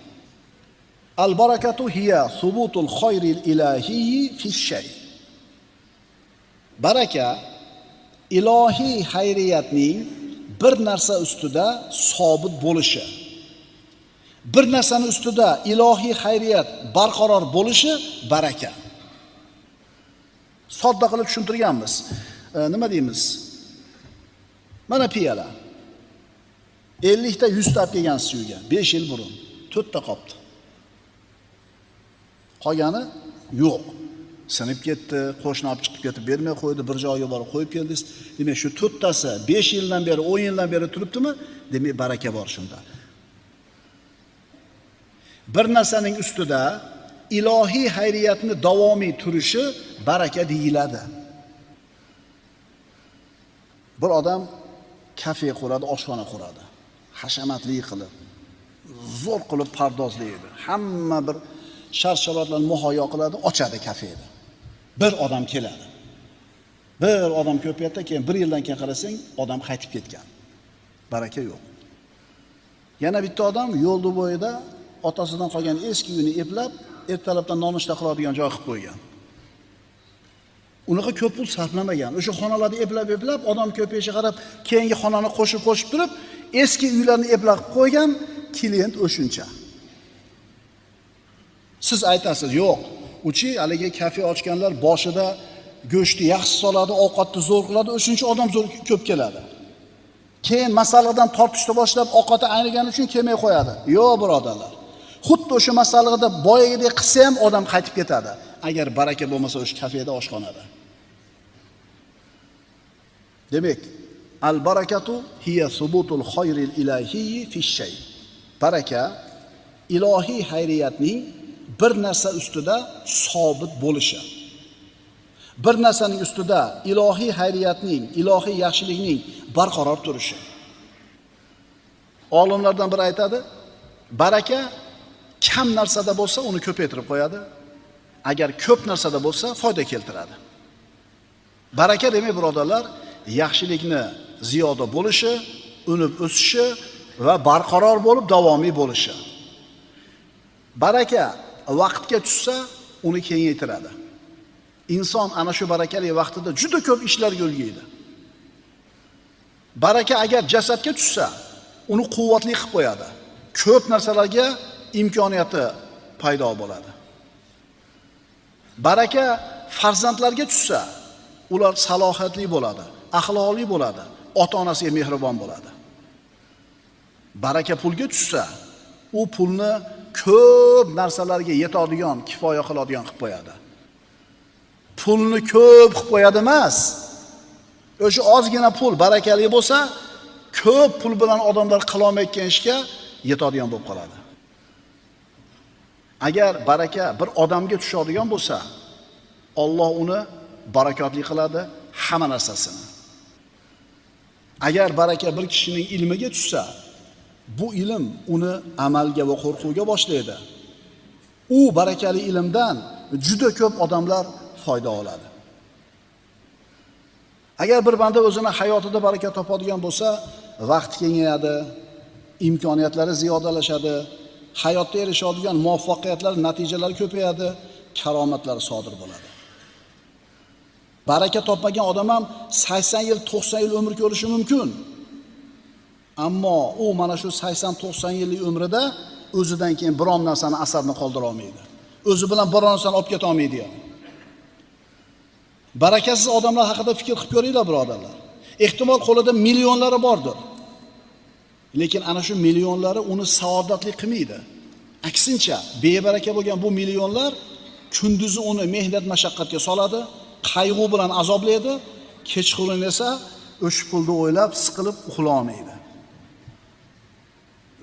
Al-barakatu hiya subutul khayril ilahiyyi fi shay. Baraka ilohiy xayriyatning bir narsa ustida sobit bo'lishi. Bir narsani ustida ilohiy xayriyat barqaror bo'lishi baraka. Sodda qilib tushuntirganmiz. Nima deymiz? Mana piyola. 50 ta 100 ta olib kelgan suvga 5 yil burun 4 ta qopti. Qolgani yo'q. Sinib ketdi, qo'shni olib chiqib ketib bermay qo'ydi, bir joyga borib qo'yib keldingiz. Demak, shu 4 tasi 5 yildan beri, 10 yildan beri turibdimi? Demak, baraka bor shunda. Bir narsaning ustida ilohiy xayriyatni davomiy turishi baraka deyiladi. Bir odam kafe quradi, oshxona quradi. Hashamatli qilib, zo'r qilib pardozlaydi. Hamma bir shart-sharoitlarni muhayyo qiladi, ochadi kafeni. Bir odam keladi. Bir odam ko'payadi, keyin 1 yildan keyin qarasang, odam qaytib ketgan. Baraka yo'q. Yana bitta odam yo'lda bo'yida otasidan qolgan eski uyini eplab, ertalabdan nonushta qiladigan joy qilib qo'ygan. Unaqa ko'p pul sarflamagan. O'sha xonalarni eplab, odam ko'payishiga qarab, keyingi xonani qo'shib turib, eski uylarni eplab qo'ygan, klient o'shuncha. Siz aytasiz, yo'q, uchi haligi kafe ochganlar boshida go'shtni yaxshi soladi, ovqatni zo'r qiladi, o'shuncha odam zo'r ko'p keladi. Keyin masaladan tortishni boshlab, ovqati aynigani uchun kelmay qo'yadi. Yo'q, birodarlar. Xuddi o'sha masalada boyagidek qilsa ham odam qaytib ketadi. Agar baraka bo'lmasa o'sha kafeda, oshxonada. Demak, al-barakatu hiya subutul khayril ilahiyyi fi shay. Baraka ilohiy xayriyatning bir narsa ustida sobit bo'lishi. Bir narsaning ustida ilohiy xayriyatning, ilohiy yaxshilikning barqaror turishi. Olimlardan biri aytadi, baraka kam narsada bo'lsa, uni ko'paytirib qo'yadi. Agar ko'p narsada bo'lsa, foyda keltiradi. Baraka demak, birodarlar, yaxshilikni ziyoda bo'lishi, unib o'sishi va barqaror bo'lib davomiy bo'lishi. Baraka vaqtga tushsa, uni kengaytiradi. Inson ana shu barakali vaqtida juda ko'p ishlarga ulguydi. Baraka agar jasadga tushsa, uni quvvatli qilib qo'yadi. Ko'p narsalarga imkoniyati paydo bo'ladi. Baraka farzandlarga tushsa, ular salohiyatli bo'ladi, axloqli bo'ladi, ota-onasiga mehribon bo'ladi. Baraka pulga tushsa, u pulni ko'p narsalarga yetadigan, kifoya qiladigan qilib qo'yadi. Pulni ko'p qilib qo'yadi emas. O'sha ozgina pul barakali bo'lsa, ko'p pul bilan odamlar qila olmayotgan ishga yetadigan bo'lib qoladi. Agar baraka bir odamga tushadigan bo'lsa, Alloh uni barakotli qiladi hamma narsasini. Agar baraka bir kishining ilmiga tushsa, bu ilm uni amalga va qo'rquvga boshlaydi. U barakali ilmdan juda ko'p odamlar foyda oladi. Agar bir banda o'zini hayotida baraka topadigan bo'lsa, vaqt kengayadi, imkoniyatlari ziyodalashadi, hayotda erishadigan muvaffaqiyatlar, natijalari ko'payadi, karomatlar sodir bo'ladi. Baraka topmagan odam ham 80 yil, 90 yil umr ko'rishi mumkin. Ammo u mana shu 80-90 yillik umrida o'zidan keyin biron narsani asarni qoldira olmaydi. O'zi bilan biron narsani olib keta olmaydi ham. Barakasiz odamlar haqida fikr qilib ko'ringlar, birodarlar. Ehtimol qo'lida millionlari bordir. Lekin ana shu millionlari uni saodatli qilmaydi. Aksincha, bebaraka bo'lgan bu millionlar kunduzi uni mehnat mashaqqatga soladi, qayg'u bilan azoblaydi, kechqurun esa o'sha pulni o'ylab, siqilib uxlay olmaydi.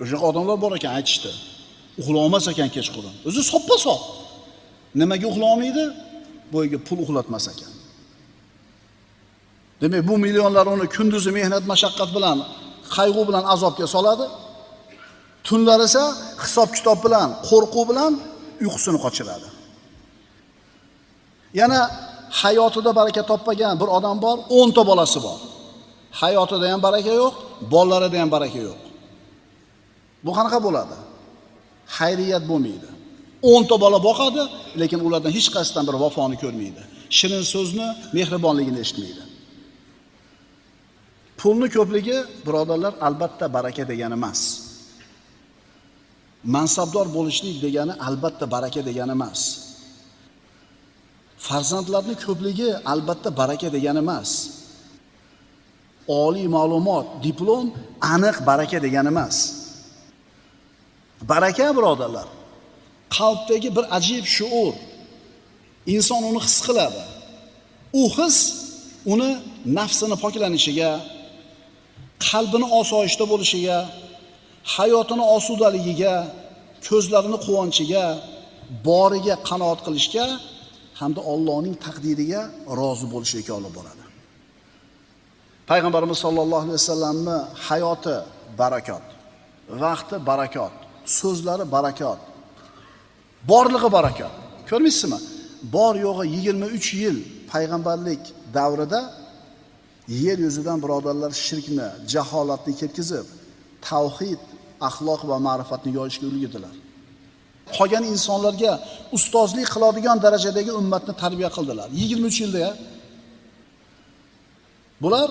O'sha odamlar bor ekan, aytishdi. Uxlay olmas ekan kechqurun. O'zi soppa-sop. Nimaga uxlay olmaydi? Bo'yiga pul uxlatmas ekan. Demak, bu millionlar uni kunduzi mehnat mashaqqat bilan, qayg'u bilan azobga soladi. Tunlar esa hisob-kitob bilan, qo'rquv bilan uyqusini qochiradi. Yana hayotida baraka topmagan bir odam bor, 10 ta bolasi bor. Hayotida ham baraka yo'q, bolalarida ham baraka yo'q. Bu qanaqa bo'ladi? Xayriyat bo'lmaydi. 10 ta bola boqadi, lekin ulardan hech qaysidan bir vafoni ko'rmaydi. Shirin so'zni, mehribonligini eshitmaydi. Pulni ko'pligi, birodarlar, albatta baraka degani emas. Mansabdor bo'lishlik degani albatta baraka degani emas. Farzandlarning ko'pligi albatta baraka degani emas. Oliy ma'lumot, diplom aniq baraka degani emas. Baraka, birodarlar, qalbdagi bir ajib shuur. Inson uni his qiladi. U his uni nafsini poklanishiga, qalbini osoyishta bo'lishiga, hayotini osudaligiga, ko'zlarini quvonchiga, boriga qanoat qilishga hamda Allohning taqdiriga rozi bo'lishiga olib boradi. Payg'ambarimiz sollallohu alayhi vasallamning hayoti barakot, vaqti barakot, so'zlari barakot, borlig'i barakot. Ko'rmaysizmi? Bor yo'g'i 23 yil payg'ambarlik davrida yer yuzidan birodarlar shirkni, jaholatni ketkizib, tavhid, axloq va ma'rifatni yoyishga ulgurdilar. Qolgan insonlarga ustozlik qiladigan darajadagi ummatni tarbiya qildilar. 23 yilda. Bular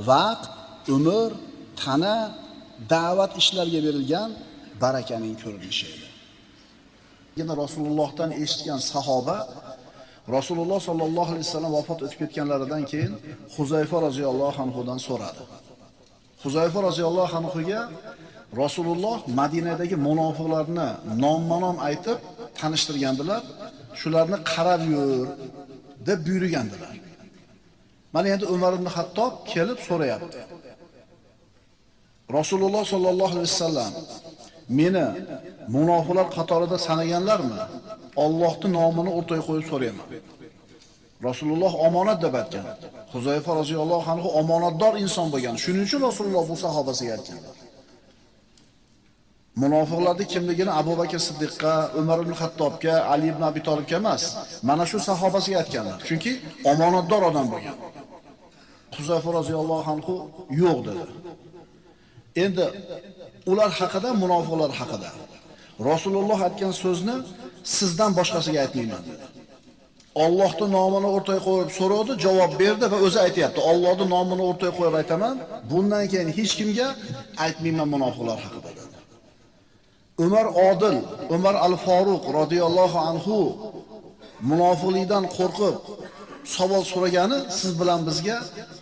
vaqt, umr, tana, da'vat ishlariga berilgan barakaning ko'rinishi edi. Yana Rasulullohdan eshitgan sahoba Rasululloh sollallohu alayhi vasallam vafot etib ketganlaridan keyin Huzayfa roziyallohu anhudan so'radi. Huzayfa roziyallohu anhuga Rasululloh Madinadagi munofiqlarni nomma-nom aytib tanishtirgandilar. Shularni qarab yur deb buyurgandilar. Mana endi Umar ibn Xattob kelib so'rayapti. Rasululloh sollallohu alayhi vasallam meni munofiqlar qatorida sanaganlarmi? Allohning nomini o'rtaga qo'yib so'rayman. Rasululloh omonat deb aytgan. Huzayfa roziyallohu anhu omonatdor inson bo'lgan. Shuning uchun Rasululloh bu sahobasiga aytganlar. Munofiqlarning kimligini Abu Bakr Siddiqqa, Umar ibn Xattobga, Ali ibn Abi Talibga emas, mana shu sahobasiga aytganlar. Chunki omonatdor odam bo'lgan. Huzayfa roziyallohu anhu yo'q dedi. Endi ular haqida, munofiqlar haqida Rasululloh aytgan so'zni sizdan boshqasiga aytmayman dedi. Allohning nomini o'rtaga qo'yib so'radi, javob berdi va o'zi aytayapti. Allohning nomini o'rtaga qo'yib aytaman, bundan keyin hech kimga aytmayman munofiqlar haqida dedi. Umar Odil, Umar al-Faruq radhiyallohu anhu munofiqlikdan qo'rqib savol so'ragani siz bilan bizga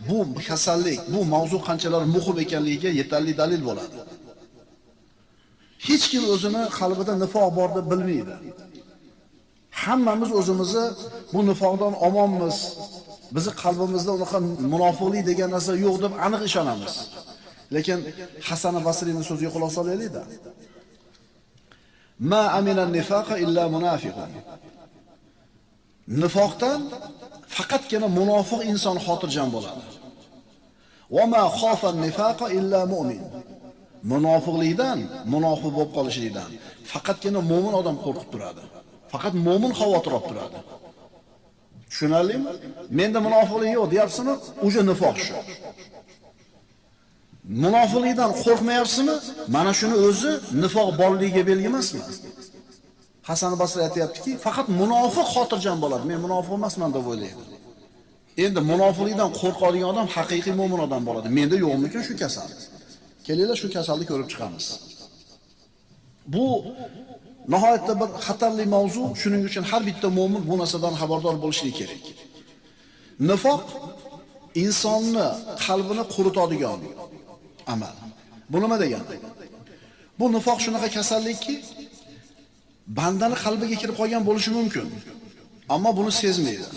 bu kasallik, bu mavzu qanchalar muhim ekanligiga yetarli dalil bo'ladi. Hech kim o'zini qalbida nifoq bor deb bilmaydi. Hammamiz o'zimizni bu nifoqdan omonmiz. Bizi qalbimizda unaqa munofiqlik degan narsa yo'q deb aniq ishonamiz. Lekin Hasan Basriyning so'ziga quloq solaylik-da. Ma aminan nifaqa illa munafiqun. Nifoqdan faqatgina munofiq inson xotirjam bo'ladi. Va ma khafa nifaqa illa mu'min. Munofiqlikdan, munofiq bo'lib qolishlikdan faqatgina mo'min odam qo'rqib turadi. Faqat mo'min xavotir olib turadi. Tushunarlimi? Menda munofiqlik yo'q deyapsizmi? Uje nifoq shu. Munofiqlikdan qo'rqmayapsizmi? Mana shuni o'zi nifoq borligiga belgi emasmi? Hasan Basri aytayaptiki, faqat munofiq xotirjam bo'ladi. Men munofiq emasman deb o'ylaydi. Endi munofiqlikdan qo'rqadigan odam haqiqiy mo'min odam bo'ladi. Menda yo'qmikan shu kasal? Kelinglar shu kasalni ko'rib chiqamiz. Bu nihoyatda bir xatarli mavzu, shuning uchun har bitta mo'min bu narsadan xabardor bo'lishi kerak. Nifoq insonni qalbini quritadigan amal. Bu nima degani? Bu nifoq shunaqa kasallikki, bandani qalbiga kirib qolgan bo'lishi mumkin, ammo buni sezmaydi.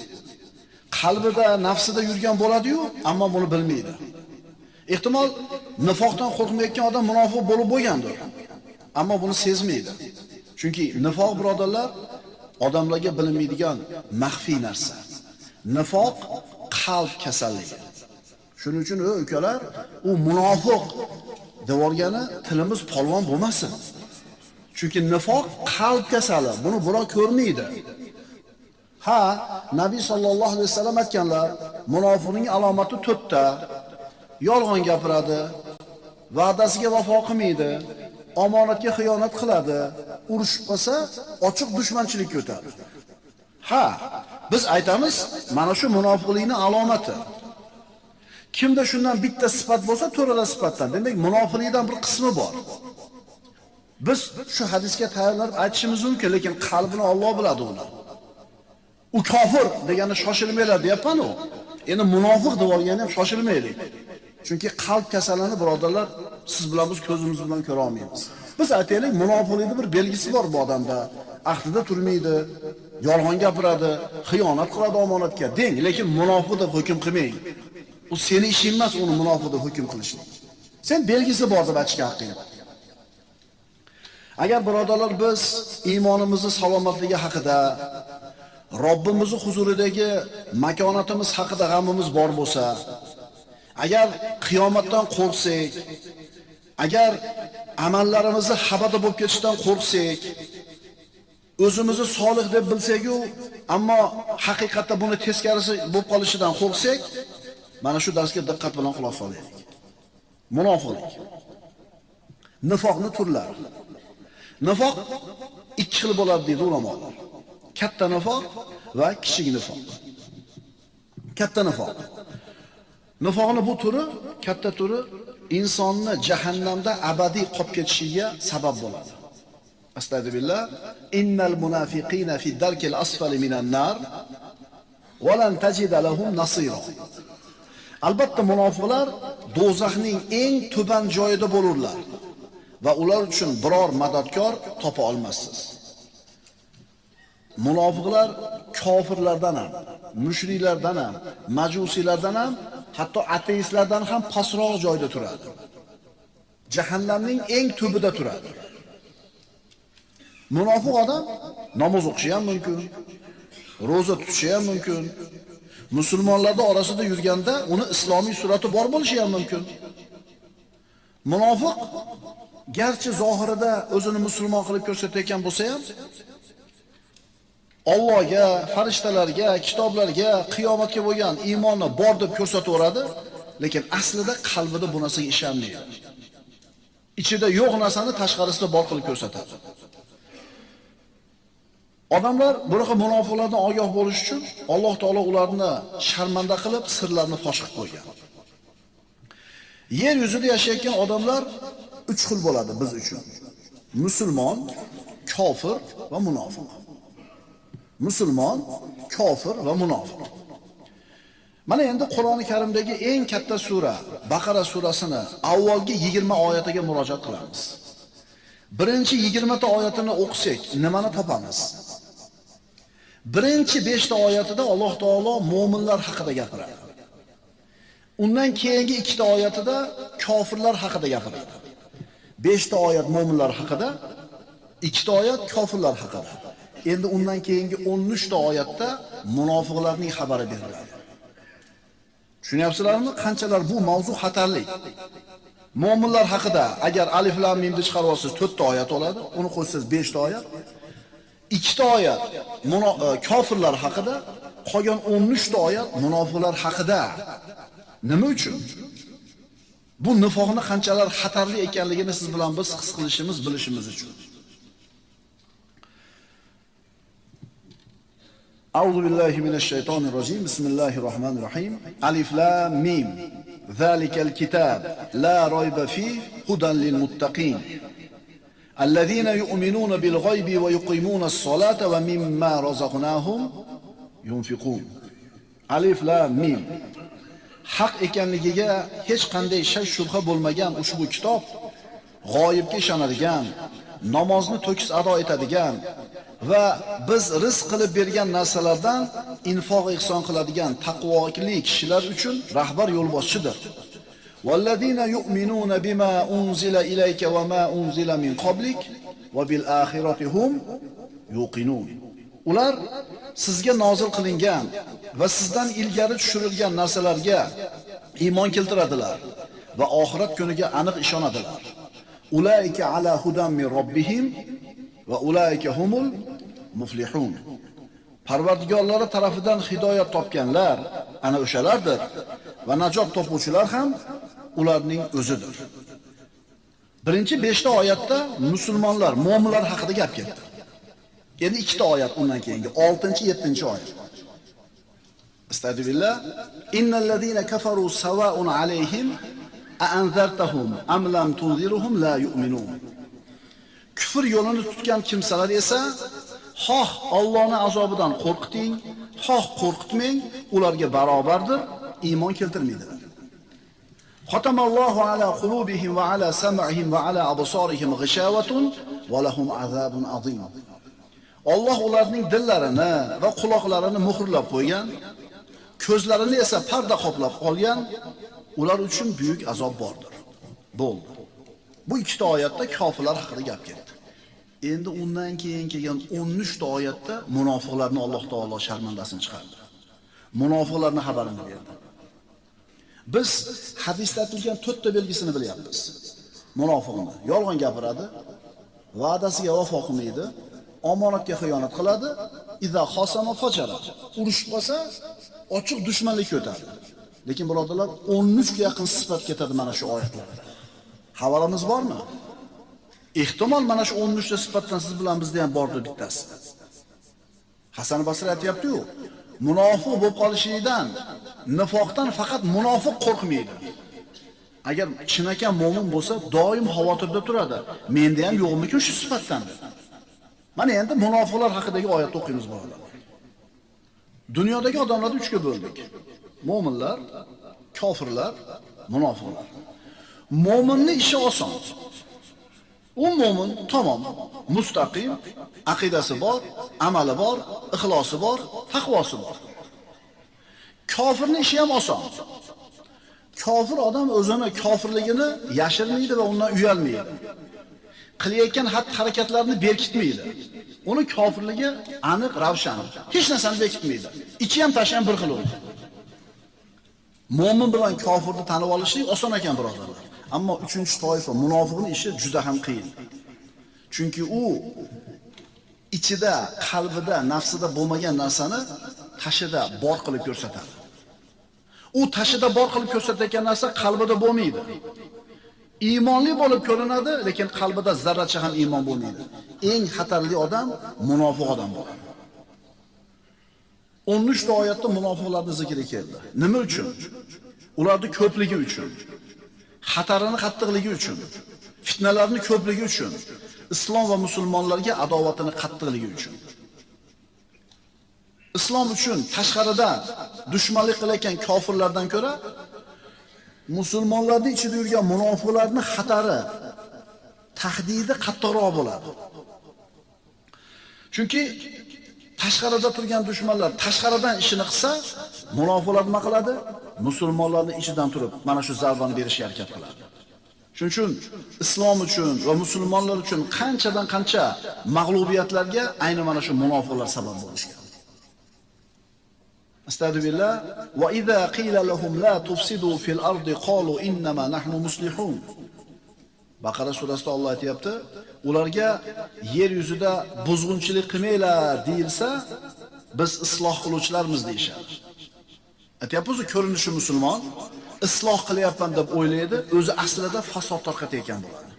Qalbida, nafsida yurgan bo'ladi-yu, ammo buni bilmaydi. Ehtimol nifoqdan qo'rqmayotgan odam munofiq bo'lib bo'lgandir, ammo buni sezmaydi. Chunki nifoq, birodarlar, odamlarga bilinmaydigan maxfiy narsa. Nifoq qalb kasalligi. Shuning uchun ukalar, u munofiq devorgani tilimiz polvon bo'lmasin. Chunki nifoq qalb kasali, buni birov ko'rmaydi. Ha, Nabiy sallallohu alayhi vasallam aytganlar, munofiqning alomati 4 ta. Yolg'on gapiradi, va'dasiga vafo qilmaydi, omonatga xiyonat qiladi, urushib qolsa, ochiq dushmanchilikka o'tadi. Ha, biz aytamiz, mana shu munofiqlikning alomati. Kimda shundan bitta sifat bo'lsa, to'rala sifatdan. Demak, munofiqlikdan bir qismi bor. Biz shu hadisga tayyorlanib aytishimiz mumkin, lekin qalbini Alloh biladi uni. U kofir degani shoshilmaylar deyapman-ku. Endi munofiq deb olganda ham shoshilmaylik. Chunki qalb kasalini birodarlar, siz bilan biz ko'zimiz bilan ko'ra olmaymiz. Biz aytaylik, munofiqlikning bir belgisi bor bu odamda. Ahdida turmaydi, yolg'on gapiradi, xiyonat qiladi omonatga. Deng, lekin munofiq deb hukm qilmang. U seni ishing emas uni munofiq deb hukm qilishlik. Sen belgisi bor deb aytishga haqqing bor. Agar birodarlar biz iymonimizni salomatligi haqida, Robbimizning huzuridagi makonatimiz haqida g'amimiz bor bo'lsa, agar qiyomatdan qo'rqsak, agar amallarimizni xabada bo'lib ketishdan qo'rqsak, o'zimizni solih deb bilsak-ku, ammo haqiqatda buni teskarisi bo'lib qolishidan qo'rqsak, mana shu darsga diqqat bilan quloq solaylik. Munofiqlik. Nifoqning turlari. Nifoq ikki xil bo'ladi deydi ulamolar. Katta nifoq va kichik nifoq. Katta nifoq. Nifoqning bu turi, katta turi insonni jahannamda abadiy qolib ketishiga sabab bo'ladi. Astagfirullah. Innal munafiqina fi darkil asfali minan nar va lan tajida lahum nasira. Albatta munofiqlar do'zaxning eng tuban joyida bo'lurlar va ular uchun biror madadkor topa olmassiz. Munofiqlar kofirlardan ham, mushriklardan ham, majusilardan ham, hatto ateistlardan ham pastroq joyda turadi. Jahannamning eng tubida turadi. Munofiq odam namoz o'qishi ham mumkin, roza tutishi ham mumkin. Musulmonlarning orasida yurganda uni islomiy surati bor bo'lishi ham mumkin. Munofiq garchi zohirida o'zini musulmon qilib ko'rsatayotgan bo'lsa ham, Allohga, farishtalarga, kitoblarga, qiyomatga bo'lgan iymonni bor deb ko'rsataveradi, lekin aslida qalbida bu narsaga ishonmaydi. Ichida yo'q narsani tashqarisida bor qilib ko'rsatadi. Odamlar bunaqa munofiqlardan ogoh bo'lish uchun Alloh taolo ularni sharmanda qilib, sirlarini fosh qilib qo'ygan. Yer yuzida yashayotgan odamlar 3 xil bo'ladi biz uchun. Musulmon, kofir va munofiq. Musulmon, kofir va munofiq. Mana endi Qur'oni Karimdagi eng katta sura, Baqara surasini avvalgi 20 oyatiga murojaat qilamiz. Birinchi 20 ta oyatini o'qisak, nimani topamiz? Birinchi 5 ta oyatida Alloh taolo mu'minlar haqida gapiradi. Undan keyingi 2 ta oyatida kofirlar haqida gapiradi. 5 ta oyat mu'minlar haqida, 2 ta oyat kofirlar haqida. Endi undan keyingi 13 ta oyatda munofiqlarning xabari beriladi. Tushunyapsizlarmi? Qanchalar bu mavzu xatarli. Mu'minlar haqida agar alif lam mimni chiqarib olsangiz 4 ta oyat oladi, uni qo'ysangiz 5 ta oyat. 2 ta oyat kofirlar haqida, qolgan 13 ta oyat munofiqlar haqida. Nima uchun? Bu nifoqning qanchalar xatarli ekanligini siz bilan biz his qilishimiz, bilishimiz uchun. A'udhu billahi minash shaytonir rojim. Bismillahir rohmanir rohim. Alif lam mim. Zalikal kitab la rayba fihi hudan lil muttaqin. Allazina yu'minuna bil ghaibi wa yuqimuna as-salata wa mimma razaqnahum yunfiqun. Alif lam mim. Haq ekanligiga hech qanday shak shubha bo'lmagan ushbu kitob g'oyibga ishonadigan, namozni to'kis ado etadigan va biz rizq qilib bergan narsalardan infoq ihson qiladigan taqvodagi kishilar uchun rahbar yo'lboshchidir. Vallazina yu'minuna bima unzila ilayka va ma unzila min qablik va bil oxirati hum yuqinun. Ular sizga nozil qilingan va sizdan ilgari tushirilgan narsalarga iymon keltiradilar va oxirat kuniga aniq ishonadilar. Ulaika ala hudan min robbihim va ulaika humul muflihun. Parvardigorlari tarafidan hidoyat topganlar ana o'shalardir va najot topuvchilar ham ularning o'zidir. Birinchi 5 ta oyatda musulmonlar, mu'minlar haqida gap ketdi. Endi 2 ta oyat undan keyingi 6-7 oyat. Estağfirullah. İnnellezîne keferû savâun aleyhim a'anzartahum am lam tunziruhum la yu'minun. Küfür yo'lini tutgan kimsalar esa xoh Allohning azobidan qo'rqiting, xoh qo'rqitmang, ularga barobardir, iymon keltirmaydilar. Xatamallohu ala qulubihim va ala sam'ihim va ala absarihim g'ishawatun va lahum azabun azim. Alloh ularning dillarini va quloqlarini muhrlab qo'ygan, ko'zlarini esa parda qoplab qolgan, ular uchun buyuk azob bordir. Bo'ldi. Bu 2 ta oyatda kofirlar haqida gap ketdi. Endi undan keyin kelgan 13 ta oyatda munofiqlarni Alloh taolo sharmandasini chiqardi. Munofiqlarning xabarini berdi. Biz hadisda aytilgan 4 ta belgisini bilyapmiz. Munofiqni yolg'on gapiradi, va'dasiga vafo qilmaydi, omonatga xiyonat qiladi, iza xosama fajara. Urushib qolsa, ochiq dushmanlikka o'tadi. Lekin birodarlar, 13 ga yaqin sifat ketadi mana shu oyatlarda. Xabarimiz bormi? Ehtimol mana shu 13 ta sifatdan siz bilan bizda ham bordir bittasi. Hasan Basri aytayapti-ku, munofiq bo'lib qolishidan, nifoqdan faqat munofiq qo'rqmaydi. Agar chinakam mo'min bo'lsa, doim xavotirda turadi. Menda ham yo'qmi-ku shu sifatdan? Mana endi munofiqlar haqidagi oyatni o'qiymiz birodarlar. Dunyodagi odamlarni 3 ga bo'ldik. Mo'minlar, kofirlar, munofiqlar. Mo'minning ishi oson. U mo'min tamom, mustaqim, aqidasi bor, amali bor, ixlosi bor, taqvosi bor. Kofirning ishi ham oson. Kofir odam o'zini kofirligini yashirmaydi va undan uyalmaydi. Qilayotgan xatti-harakatlarni berkitmaydi. Uni kofirligi aniq, ravshan. Hech narsani berkitmaydi. Ichi ham tashi ham bir xil bo'ladi. Mo'min bilan kofirni tanib olishlik oson ekan birodarlar. Ammo 3-toifa munofiqning ishi juda ham qiyin. Chunki u ichida, qalbida, nafsida bo'lmagan narsani tashida bor qilib ko'rsatadi. U tashida bor qilib ko'rsatayotgan narsa qalbida bo'lmaydi. Iymonli bo'lib ko'rinadi, lekin qalbida zarracha ham iymon bo'lmaydi. Eng xatarli odam munofiq odam bo'ladi. 13 ta oyatda munofiqlarning zikri keldi. Nima uchun? Ularning ko'pligi uchun, xatarini qattiqligi uchun, fitnalarning ko'pligi uchun, islom va musulmonlarga adovatini qattiqligi uchun. Islom uchun tashqaridan dushmanlik qilayotgan kofirlardan ko'ra musulmonlarning ichida yurgan munofiqlarning xatari, tahdidi qattiqroq bo'ladi. Chunki tashqarida turgan dushmanlar tashqaridan ishini qilsa, munofiqlar nima qiladi? Musulmonlarning ichidan turib mana shu zarbani berishga harakat qiladi. Shuning uchun islom uchun va musulmonlar uchun qanchadan qancha mag'lubiyatlarga ayni mana shu munofiqlar sabab bo'lishgan. Astagfirullah va idza qila lahum la tufsidu fil ardi qalu innama nahnu muslihun. Baqara surasida Alloh aytayapti, ularga yer yuzida buzg'unchilik qilmanglar deyilsa, biz isloh qiluvchilarmiz deyshadi. Aytayapmiz, ko'rinishi musulmon, isloh qilyapman deb o'ylaydi, o'zi aslida fasod tarqatayotgan bo'ladi.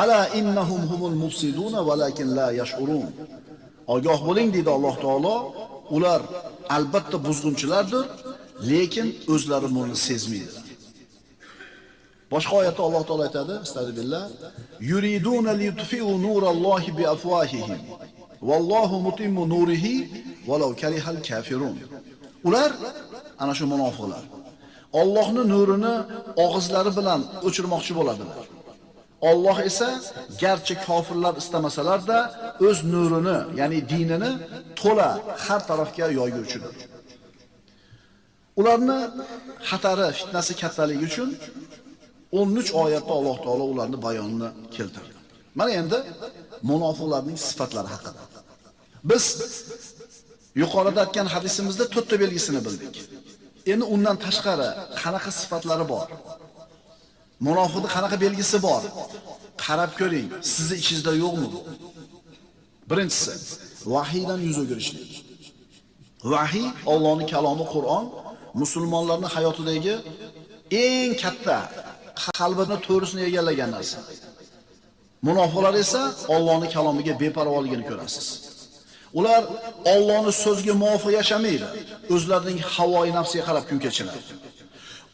Ala innahum humul mufsiduna walakin la yash'urun. Ogoh bo'ling deydi Alloh taolo, ular albatta buzg'unchilardir, lekin o'zlari buni sezmaydilar. Boshqa oyatda Alloh taolo aytadi, astagfirullah, yuriduna liyutfi'u nurallohi bi afwahihim vallohu mutimmu nurihi walau karihal kafirun. Ular ana shu munofiqlar Allohning nurini og'izlari bilan o'chirmoqchi bo'ladilar. Alloh esa garchi kofirlar istamasalar-da o'z nurini, ya'ni dinini to'la har tarafga yoyguvchidir. Ularni xatari, fitnasi kattaligi uchun 13 oyatda Alloh taolo ularni bayonini keltirdi. Mana endi munofiqlarning sifatlari haqida. Biz yuqorida aytgan hadisimizda 4 ta belgisini bildik. Endi undan tashqari qanaqa sifatlari bor? Munofiqning qanaqa belgisi bor? Qarab ko'ring, sizni ichingizda yo'qmi? Birinchisi, vahiydan yuz o'girishlik. Vahiy, Allohning kalomi Qur'on, musulmonlarning hayotidagi eng katta qalbini to'risini egallagan narsa. Munofiqlar esa Allohning kalomiga beparvoligini ko'rasiz. Ular Allohning so'ziga muvofiq yashamaydi. O'zlarining havoyi nafsiga qarab kun kechiradi.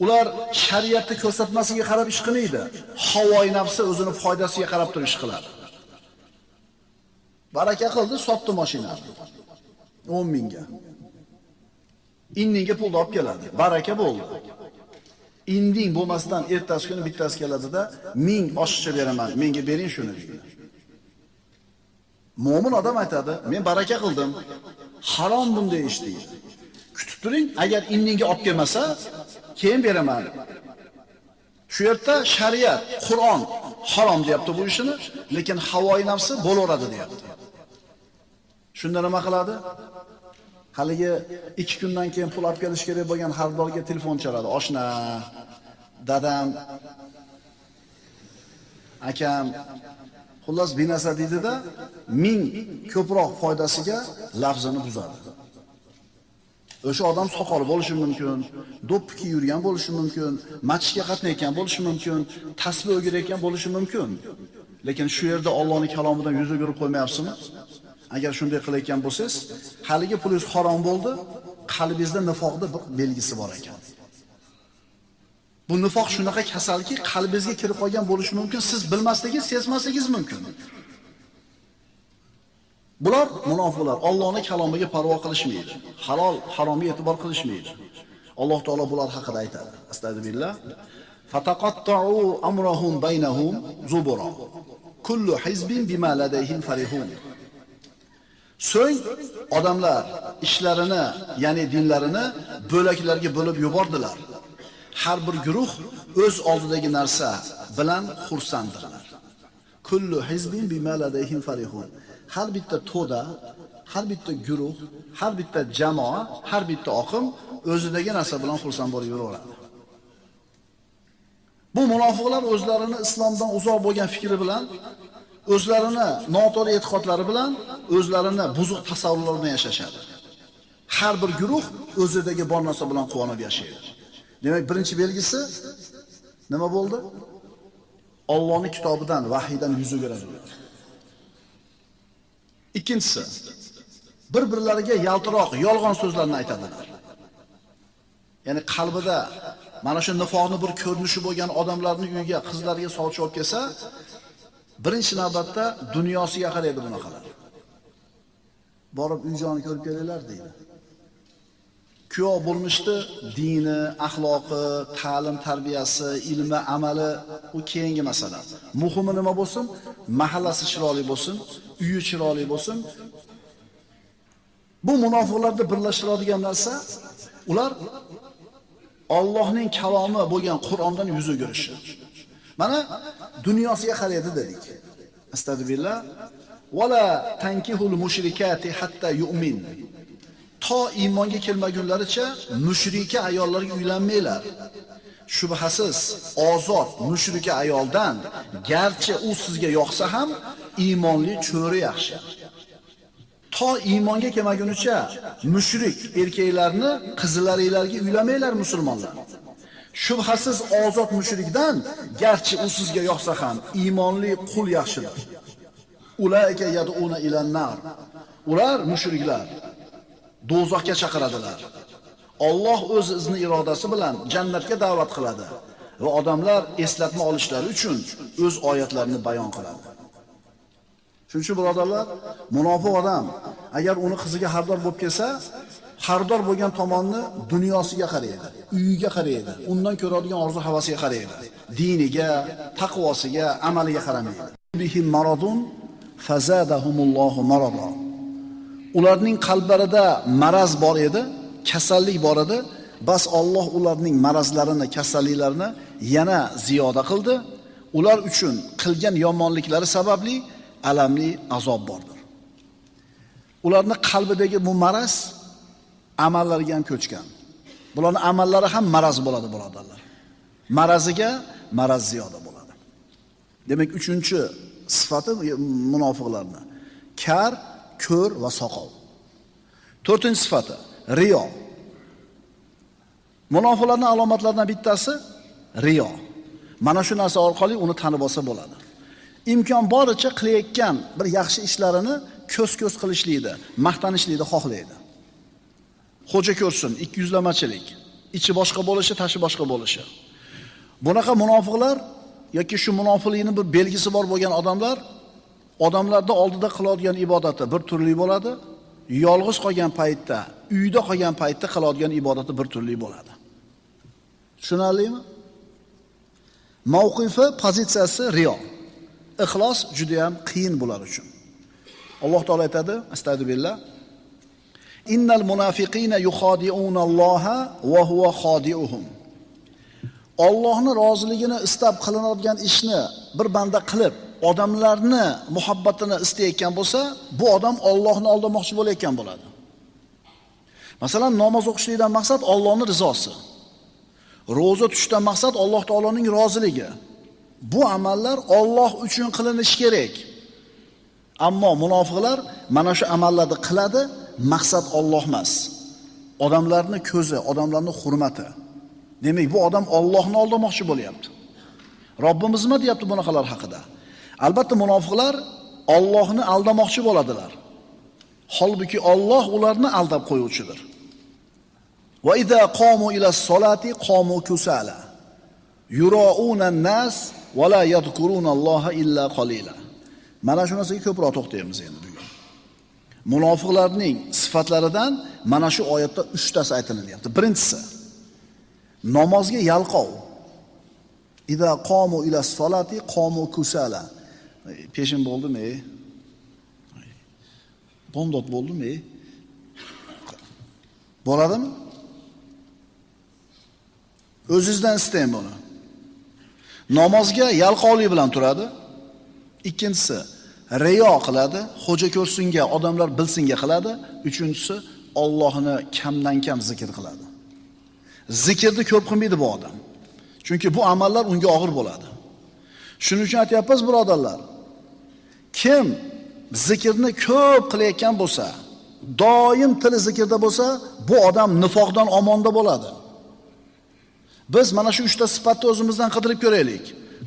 Ular shariatni ko'rsatmasiga qarab ish qilmaydi. Havoyi nafsi o'zini foydasiga qarab turib ish qiladi. Baraka qildi, sotdi mashinani. 10 mingga. Indinga pulni olib keladi. Baraka bo'ldi. Inding bo'lmasdan ertasi kuni bittasi keladida 1000 oshiqcha beraman, menga bering shuni deydi. Mo'min odam aytadi, men baraka qildim. Harom bunday ish deydi. Kutib turing, agar indinga olib kelmasa, keyin beraman. Shu yerda shariat, Qur'on harom deyapti bu ishini, lekin havoyi nafsi bo'laveradi deyapti. Shunda nima qiladi? Haligi 2 kundan keyin pul olib kelish kerak bo'lgan xaridorga telefon chaladi. Oshna, dadam, akam, xullas binasa deydida 1000 ko'proq foydasiga lafzini buzadi. O'sha odam soqol bo'lishi mumkin, do'ppi yurgan bo'lishi mumkin, matchga qatnayotgan bo'lishi mumkin, tasbih o'girayotgan bo'lishi mumkin. Lekin shu yerda Allohning kalomidan yuz o'girib qo'ymayapsizmi? Agar shunday qilayotgan bo'lsangiz, haligi pulingiz harom bo'ldi, qalbingizda nifoqning bir belgisi bor ekan. Bu nifoq shunaqa kasalki, qalbingizga kirib qolgan bo'lishi mumkin, siz bilmasligingiz, sezmasligingiz mumkin. Bular munofiqlar, Allohning kalomiga parvo qilishmaydi. Halol, haromga e'tibor qilishmaydi. Alloh taolo bular haqida aytadi. Astagfirullah. Fataqatta'u amrahum baynahum zubura. Kullu hizbin bima ladayhim farihun. So'ng odamlar ishlarini, ya'ni dinlarini bo'laklarga bo'lib yubordilar. Har bir guruh o'z oldidagi narsa bilan xursanddirlar. Kullu hizbin bima ladayhim farihun. Har bitta to'da, har bitta guruh, har bitta jamoa, har bitta oqim o'zidagi narsa bilan xursand bo'lib yuraveradi. Bu munofiqlar o'zlarini islomdan uzoq bo'lgan fikri bilan, o'zlarini noto'g'ri e'tiqodlari bilan, o'zlarini buzuq tasavvurlar bilan yashashadi. Har bir guruh o'zidagi bor narsa bilan quvonib yashaydi. Demak, birinchi belgisi nima bo'ldi? Allohning kitobidan, vahiydan yuz o'giradilar. Ikkinchisi, bir-birlariga yaltiroq, yolg'on so'zlarni aytadilar. Ya'ni qalbida mana shu nifoqning bir ko'rinishi bo'lgan odamlarning uyiga, qizlarga sovchi olib kelsa, birinchi navbatda dunyosiga qaraydi bunaqalar. Borib uy-joyini ko'rib kelinglar deydi. Kuyov bo'lmishdi, dini, axloqi, ta'lim, tarbiyasi, ilmi, amali u keyingi masala. Muhimi nima bo'lsin? Mahallasi chiroyli bo'lsin, uyi chiroyli bo'lsin. Bu munofiqlarni birlashtiradigan narsa ular Allohning kalomi bo'lgan Qur'ondan yuz o'girishi. Mana dunyosiga qaraydi dedik. Astagfirullah. Wala tankihul mushrikati hatta yu'min. To iymonga kelmagunlaricha mushrika ayollarga uylanmanglar. Shubhasiz, ozod mushrika ayoldan garchi u sizga yoqsa ham iymonli cho'ri yaxshi. To iymonga kelmagunicha mushrik erkaklarni qizlaringlarga uylanmanglar musulmonlar. Shubhasiz ozod mushrikdan garchi u sizga yoqsa ham iymonli qul yaxshidir. Ulayka yad'una ilan nar. Ular mushriklar do'zaxga chaqiradilar. Alloh o'z izni irodasi bilan jannatga da'vat qiladi va odamlar eslatma olishlari uchun o'z oyatlarini bayon qiladi. Shuning uchun birodarlar, munofiq odam agar uni qiziga xaridor bo'lib kelsa, xaridor bo'lgan tomonni dunyosiga qaraydi, uyiga qaraydi, undan ko'radigan orzu havasiga qaraydi, diniga, taqvosiga, amaliga qaramaydi. Bihim maradun fazadahumullohu marada. Ularning qalblarida maraz bor edi, kasallik bor edi. Bas Alloh ularning marazlarini, kasalliklarini yana ziyoda qildi. Ular uchun qilgan yomonliklari sababli alamli azob bordir. Ularning qalbidagi bu maraz amallariga ham ko'chgan. Bularning amallari ham maraz bo'ladi, birodarlar. Maraziga maraz ziyoda bo'ladi. Demak, uchinchi sifati munofiqlarning kar, ko'r va soqov. To'rtinchi sifati riyo. Munofiqlarning alomatlaridan bittasi riyo. Mana shu narsa orqali uni tanib olsa bo'ladi. Imkon boricha qilayotgan bir yaxshi ishlarini ko'z-ko'z qilishlikni, maqtanishlikni xohlaydi. Xo'ja ko'rsin, 200lamachilik, ichi boshqa bo'lishi, tashi boshqa bo'lishi. Bunaqa munofiqlar yoki shu munofiqlikning bir belgisi bor bo'lgan odamlarda oldida qiladigan ibodati bir turli bo'ladi. Yolg'iz qolgan paytda, uyda qolgan paytda qiladigan ibodati bir turli bo'ladi. Tushunarlimi? Mavqifi, pozitsiyasi riyo. Ixlos juda ham qiyin bular uchun. Alloh taolo aytadi, astagfirullah. Innal munafiqina yukhadi'una Alloha va huwa khadi'uhum. Allohning roziligini istab qilinadigan ishni bir banda qilib, odamlarni muhabbatini istayotgan bo'lsa, bu odam Allohni aldamoqchi bo'layotgan bo'ladi. Masalan, namoz o'qishlikdan maqsad Allohning rizosi. Roza tutishdan maqsad Alloh taoloning roziligi. Bu amallar Alloh uchun qilinishi kerak. Ammo munofiqlar mana shu amallarni qiladi, maqsad Alloh emas. Odamlarning ko'zi, odamlarning hurmati. Demak, bu odam Allohni aldamoqchi bo'lyapti. Robbimiz nima deyapti bunaqalar haqida? Albatta munofiqlar Allohni aldamoqchi bo'ladilar. Holbuki Alloh ularni aldab qo'yuvchidir. Va idza qamu ila solati qamu kusala. Yura'una an-nas va la yadhkuruna Alloha illa qalila. Mana shu narsaga ko'proq to'xtaymiz endi bugun. Munofiqlarning sifatlaridan mana shu oyatda 3 tasi aytilyapti. Birinchisi, namozga yalqov. Idza qamu ila solati qamu kusala. Peshin bo'ldimi? Bomdod bo'ldimi? Bo'ladimi? O'zingizdan istang buni. Namozga yalqovlik bilan turadi. Ikkinchisi, riyo qiladi, xo'ja ko'rsinga, odamlar bilsinga qiladi. Uchinchisi, Allohni kamdan kam zikr qiladi. Zikrni ko'p qilmaydi bu odam. Chunki bu amallar unga og'ir bo'ladi. Shuning uchun aytyapmiz, birodarlar. Kim zikrni ko'p qilayotgan bo'lsa, doim tili zikrda bo'lsa, bu odam nifoqdan omonda bo'ladi. Biz mana shu 3 ta sifatni o'zimizdan qidirib ko'raylik.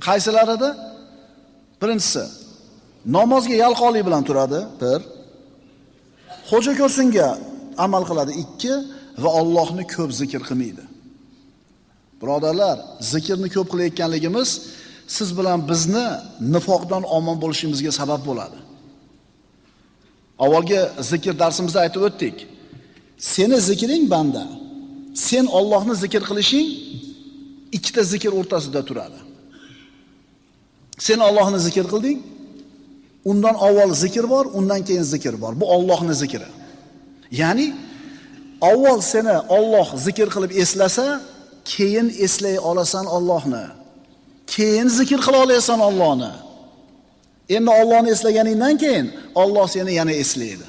Qaysilarida? Birinchisi, namozga yalqonlik bilan turadi, 1. Xo'ja ko'rsinga amal qiladi, 2 va Allohni ko'p zikr qilmaydi. Birodarlar, zikrni ko'p qilayotganligimiz siz bilan bizni nifoqdan omon bo'lishimizga sabab bo'ladi. Avvalgi zikr darsimizda aytib o'tdik. Seni zikring banda. Sen Allohni zikr qilishing ikkita zikr o'rtasida turadi. Sen Allohni zikr qilding, undan avval zikr bor, undan keyin zikr bor. Bu Allohning zikri. Ya'ni avval seni Alloh zikr qilib eslasa, keyin eslay olasan Allohni. Keyin zikr qila olasan Allohni. Endi Allohni eslaganingdan keyin Alloh seni yana eslaydi.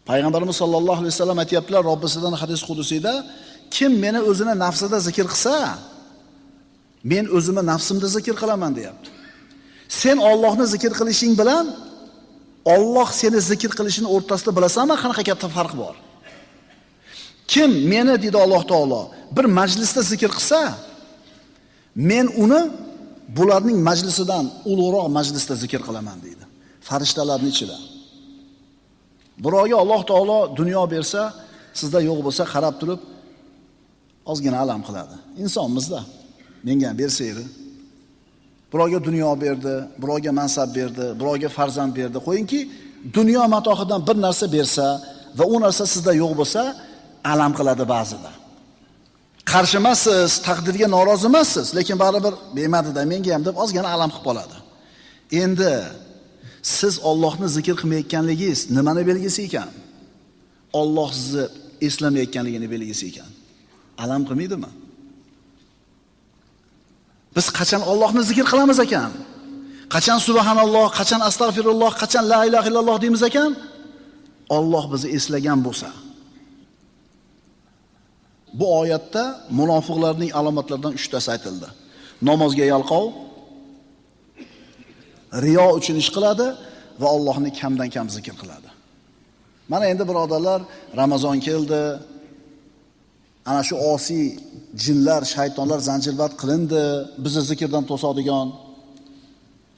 Payg'ambarimiz sollallohu alayhi vasallam aytibdilar, Robbisidan hadis qudusiyda, kim meni o'zini nafsida zikr qilsa, men o'zimni nafsimda zikr qilaman deyapti. Sen Allohni zikr qilishing bilan Alloh seni zikr qilishini o'rtasida bilasanmi, qanaqa katta farq bor? Kim meni dedi Alloh taolo bir majlisda zikr qilsa, men uni bularning majlisidan ulug'roq majlisda zikr qilaman deydi. Farishtalarning ichida. Birovga Alloh taolo dunyo bersa, sizda yo'q bo'lsa qarab turib ozgina alam qiladi. Insonmizda. Menga ham bersa edi. Birovga dunyo berdi, birovga mansab berdi, birovga farzand berdi. Qo'yingki, dunyo matohidan bir narsa bersa va u narsa sizda yo'q bo'lsa, alam qiladi ba'zida. Qarshi emassiz, taqdirga norozi emassiz, lekin baribir bermadi-da, menga ham deb ozgina alam qilib qoladi. Endi siz Allohni zikr qilmayotganligingiz nimani belgisi ekan? Alloh sizni eslamayotganligini belgisi ekan. Alam qilmaydimi? Biz qachon Allohni zikr qilamiz ekan? Qachon subhanalloh, qachon astag'firulloh, qachon la ilaha illalloh deymiz ekan? Alloh bizni eslagan bo'lsa. Bu oyatda munofiqlarning alomatlaridan 3 tasi aytildi. Namozga yalqov, riyo uchun ish qiladi va Allohni kamdan kam zikr qiladi. Mana endi birodarlar, Ramazon keldi. ana shu osiy jinlar, shaytonlar zanjirband qilindi, bizni zikrdan to'sadigan.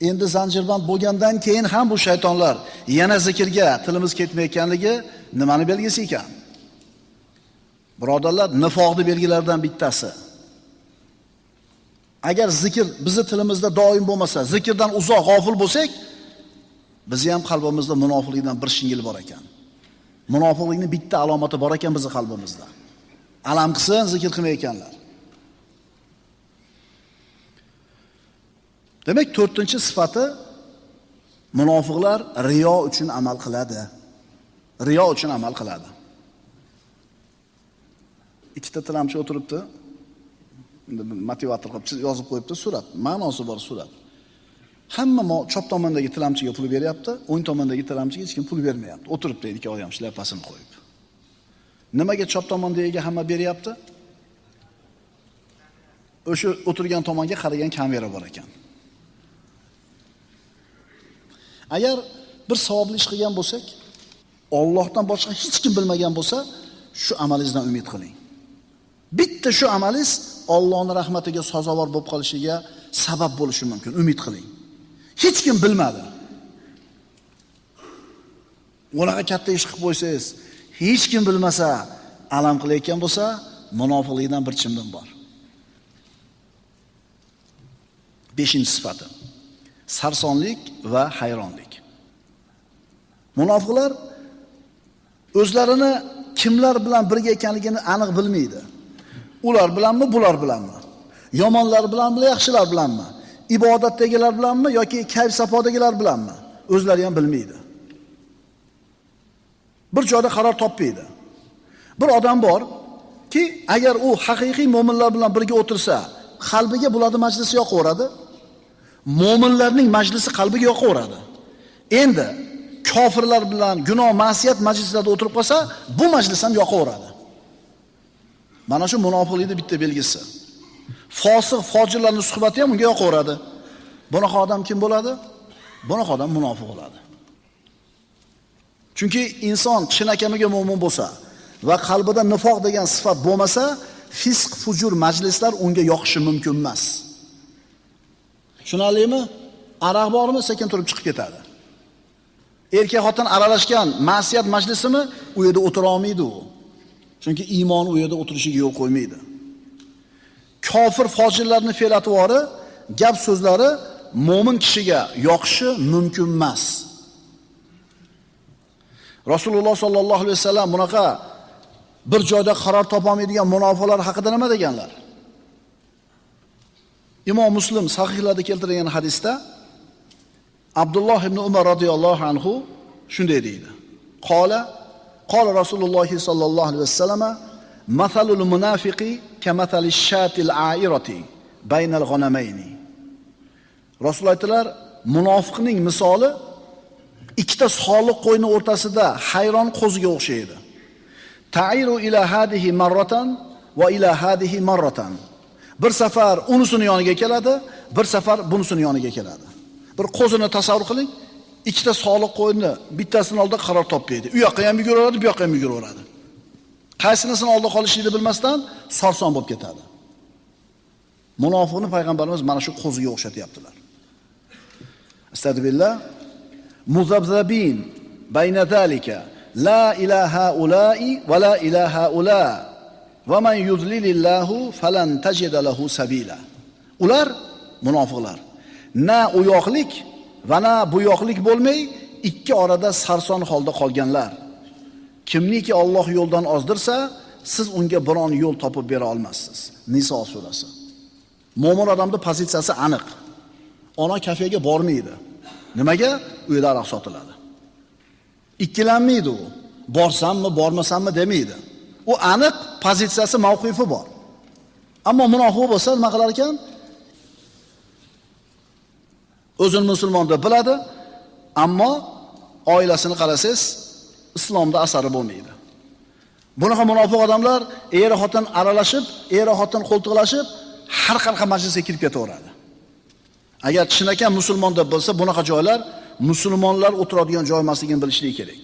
Endi zanjirband bo'lgandan keyin ham bu shaytonlar yana zikrga tilimiz ketmayotganligi nimani belgisi ekan? Birodarlar, nifoqning belgilaridan bittasi. Agar zikr bizni tilimizda doim bo'lmasa, zikrdan uzoq g'ofil bo'lsak, bizi ham qalbimizda munofiqlikdan bir shingil bor ekan. Munofiqlikning bitta alomati bor ekan bizi qalbimizda. Alam qilsin, zikr qilmayotganlar. Demak, 4-sifati munofiqlar riyo uchun amal qiladi. Riyo uchun amal qiladi. Ikkita tilamchi o'tiribdi. Motivator qilib yozib qo'yibdi surat. Ma'nosi bor surat. Hamma chop tomondagi tilamchiga pul beryapti, o'ng tomondagi tilamchiga hech kim pul bermayapti. O'tiribdi ikki odam shlyapasini qo'yib. Nimaga chop tomondagiga hamma beryapti? O'sha o'tirgan tomonga qaragan kamera bor ekan. Agar bir savobli ish qilgan bo'lsak, Allohdan boshqa hech kim bilmagan bo'lsa, shu amalingizdan umid qiling. Bitta shu amalingiz Allohning rahmatiga sazovor bo'lib qolishiga sabab bo'lishi mumkin. Umid qiling. Hech kim bilmadi. Unaqa katta ish qilib qo'ysangiz, hech kim bilmasa, alam qilayotgan bo'lsa, munofiqlikdan bir chimdim bor. 5-sifati. Sarsonlik va hayronlik. Munofiqlar o'zlarini kimlar bilan birga ekanligini aniq bilmaydi. Ular bilanmi, bular bilanmi? Yomonlar bilanmi, yaxshilar bilanmi? Ibodatdagilar bilanmi yoki kayf safodagilar bilanmi? O'zlari ham bilmaydi. Bir joyda qaror topmaydi. Bir odam bor ki, agar u haqiqiy mu'minlar bilan birga o'tirsa, qalbiga bularning majlisi yoqaveradi. Mu'minlarning majlisi qalbiga yoqaveradi. Endi kofirlar bilan gunoh, ma'siyat majlislarida o'tirib qolsa, bu majlis ham yoqaveradi. Mana shu munofiqlikning bitta belgisi. Fosiq, fojirlarning suhbati ham unga yoqaveradi. Bunaqa odam kim bo'ladi? Bunaqa odam munofiq bo'ladi. Chunki inson chinakamiga mu'min bo'lsa va qalbida nifoq degan sifat bo'lmasa, fisq, fujur majlislar unga yoqishi mumkin emas. Tushunarlimi? Aroq bormi, sekin turib chiqib ketadi. Erkak xotin aralashgan ma'siyat majlisimi, u yerda o'tira olmaydi u. Chunki iymon u yerda o'tirishiga yo'l qo'ymaydi. Kofir fojirlarning fe'l-atvori, gap so'zlari mo'min kishiga yoqishi mumkin emas. Rasululloh sollallohu alayhi vasallam bunaqa bir joyda qaror topa olmaydigan munofiqlar haqida nima deganlar? Imom Muslim sahihlarda keltirgan hadisda Abdulloh ibn Umar radhiyallohu anhu shunday deydi. Qala Rasululloh sollallohu alayhi vasallam mathalul munafiqi kamathalish shatil a'irati baynal g'anamayni. Rasul aytdilar, munofiqning misoli ikkita soliq qo'yni o'rtasida hayron qo'ziga o'xshaydi. Ta'iru ila hadihi marratan va ila hadihi marratan. Bir safar unisini yoniga keladi, bir safar bunisini yoniga keladi. Bir qo'zini tasavvur qiling, ikkita soliq qo'yni bittasini oldida qaror topmaydi. U yoqqa ham yuguraveradi, bu yoqqa ham yuguraveradi. Qaysinisini oldida qolishini bilmasdan sarson bo'lib ketadi. Munofiqni payg'ambarimiz mana shu qo'ziga o'xshatyaptilar. Astagfirullah. Muzabzabin bayna zalika la ilaha ulai va la ilaha ula va man yuzlilillahu falan tajida lahu sabila. Ular munofiqlar na u yoqlik va na bu yoqlik bo'lmay ikki orada sarson holda qolganlar. Kimniki Alloh yo'ldan ozdirsa, siz unga biron yo'l topib bera olmassiz. Niso surasi. Mo'min odamning pozitsiyasi aniq. Ona kafega bormaydi. Nimaga? U yerda aroq sotiladi. Ikkilanmaydi u. Borsammi, bormasammi demaydi. U aniq pozitsiyasi, mavqifi bor. Ammo munofiq bo'lsa nima qilar ekan? O'zini musulmon deb biladi, ammo oilasini qarasangiz, islomda asari bo'lmaydi. Bunaqa munofiq odamlar er xotin aralashib, er xotin qo'ltiqlashib, har qanday majlisga kirib ketaveradi. Agar chinakam musulmon deb bo'lsa, bunaqa joylar musulmonlar o'tiradigan joy emasligini bilishligi kerak.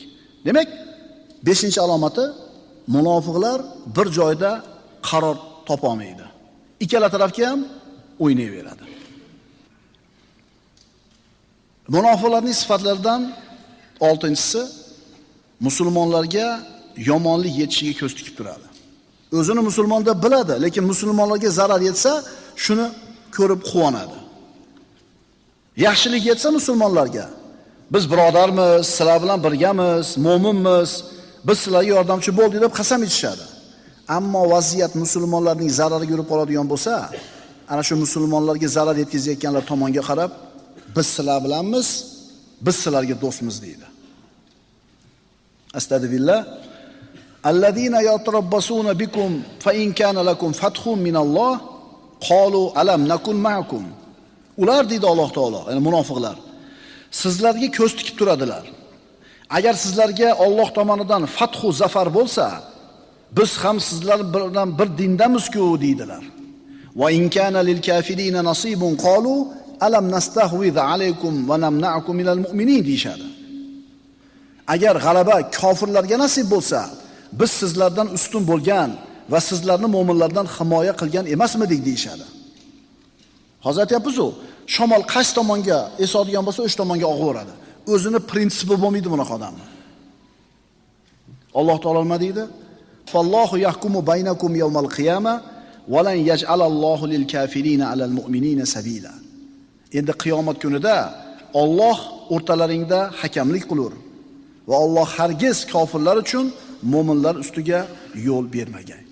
Demak, 5-alomati munofiqlar bir joyda qaror topa olmaydi. Ikkala tarafga ham o'ynayveradi. Munofiqlarning sifatlaridan 6-inchisi musulmonlarga yomonlik yetishiga ko'z tikib turadi. O'zini musulmon deb biladi, lekin musulmonlarga zarar yetsa, shuni ko'rib quvonadi. Yaxshilik yetsa musulmonlarga, biz birodarmiz, sizlar bilan birgamiz, mo'minmiz, biz sizlarga yordamchi bo'ldik deb qasam ichishadi. Ammo vaziyat musulmonlarning zarariga yurib qoladigan bo'lsa, ana shu musulmonlarga zarar yetkazayotganlar tomonga qarab, biz sizlar bilanmiz, biz sizlarga do'stmiz deydi. Astagfirullah. Allazina yatarabbasuna bikum fa in kana lakum fathun minalloh qalu alam nakun ma'akum. Ular deydi Alloh taolo, ya'ni munofiqlar, sizlarga ko'z tikib turadilar. Agar sizlarga Alloh tomonidan fathu zafar bo'lsa, biz ham sizlar bilan bir dindamizku deydilar. Va in kana lil kafirina nasibun qalu alam nastahwiz alaykum va namna'akum minal mu'minin deyshadi. Agar g'alaba kofirlarga nasib bo'lsa, biz sizlardan ustun bo'lgan va sizlarni mu'minlardan himoya qilgan emasmidik deyshadi. Hozir aytayapmiz-ku, shamol qaysi tomonga esadigan bo'lsa, o'sha tomonga og'averadi. O'zini prinsipi bo'lmaydi bunaqa odamni. Alloh taolo nima deydi? Fallohu yahkumu baynakum yawmal qiyama va lan yaj'alallohu lil kafirina alal mu'minina sabila. Endi qiyomat kunida Alloh o'rtalaringda hakamlik qilur va Alloh hargiz kofirlar uchun mu'minlar ustiga yo'l bermagan.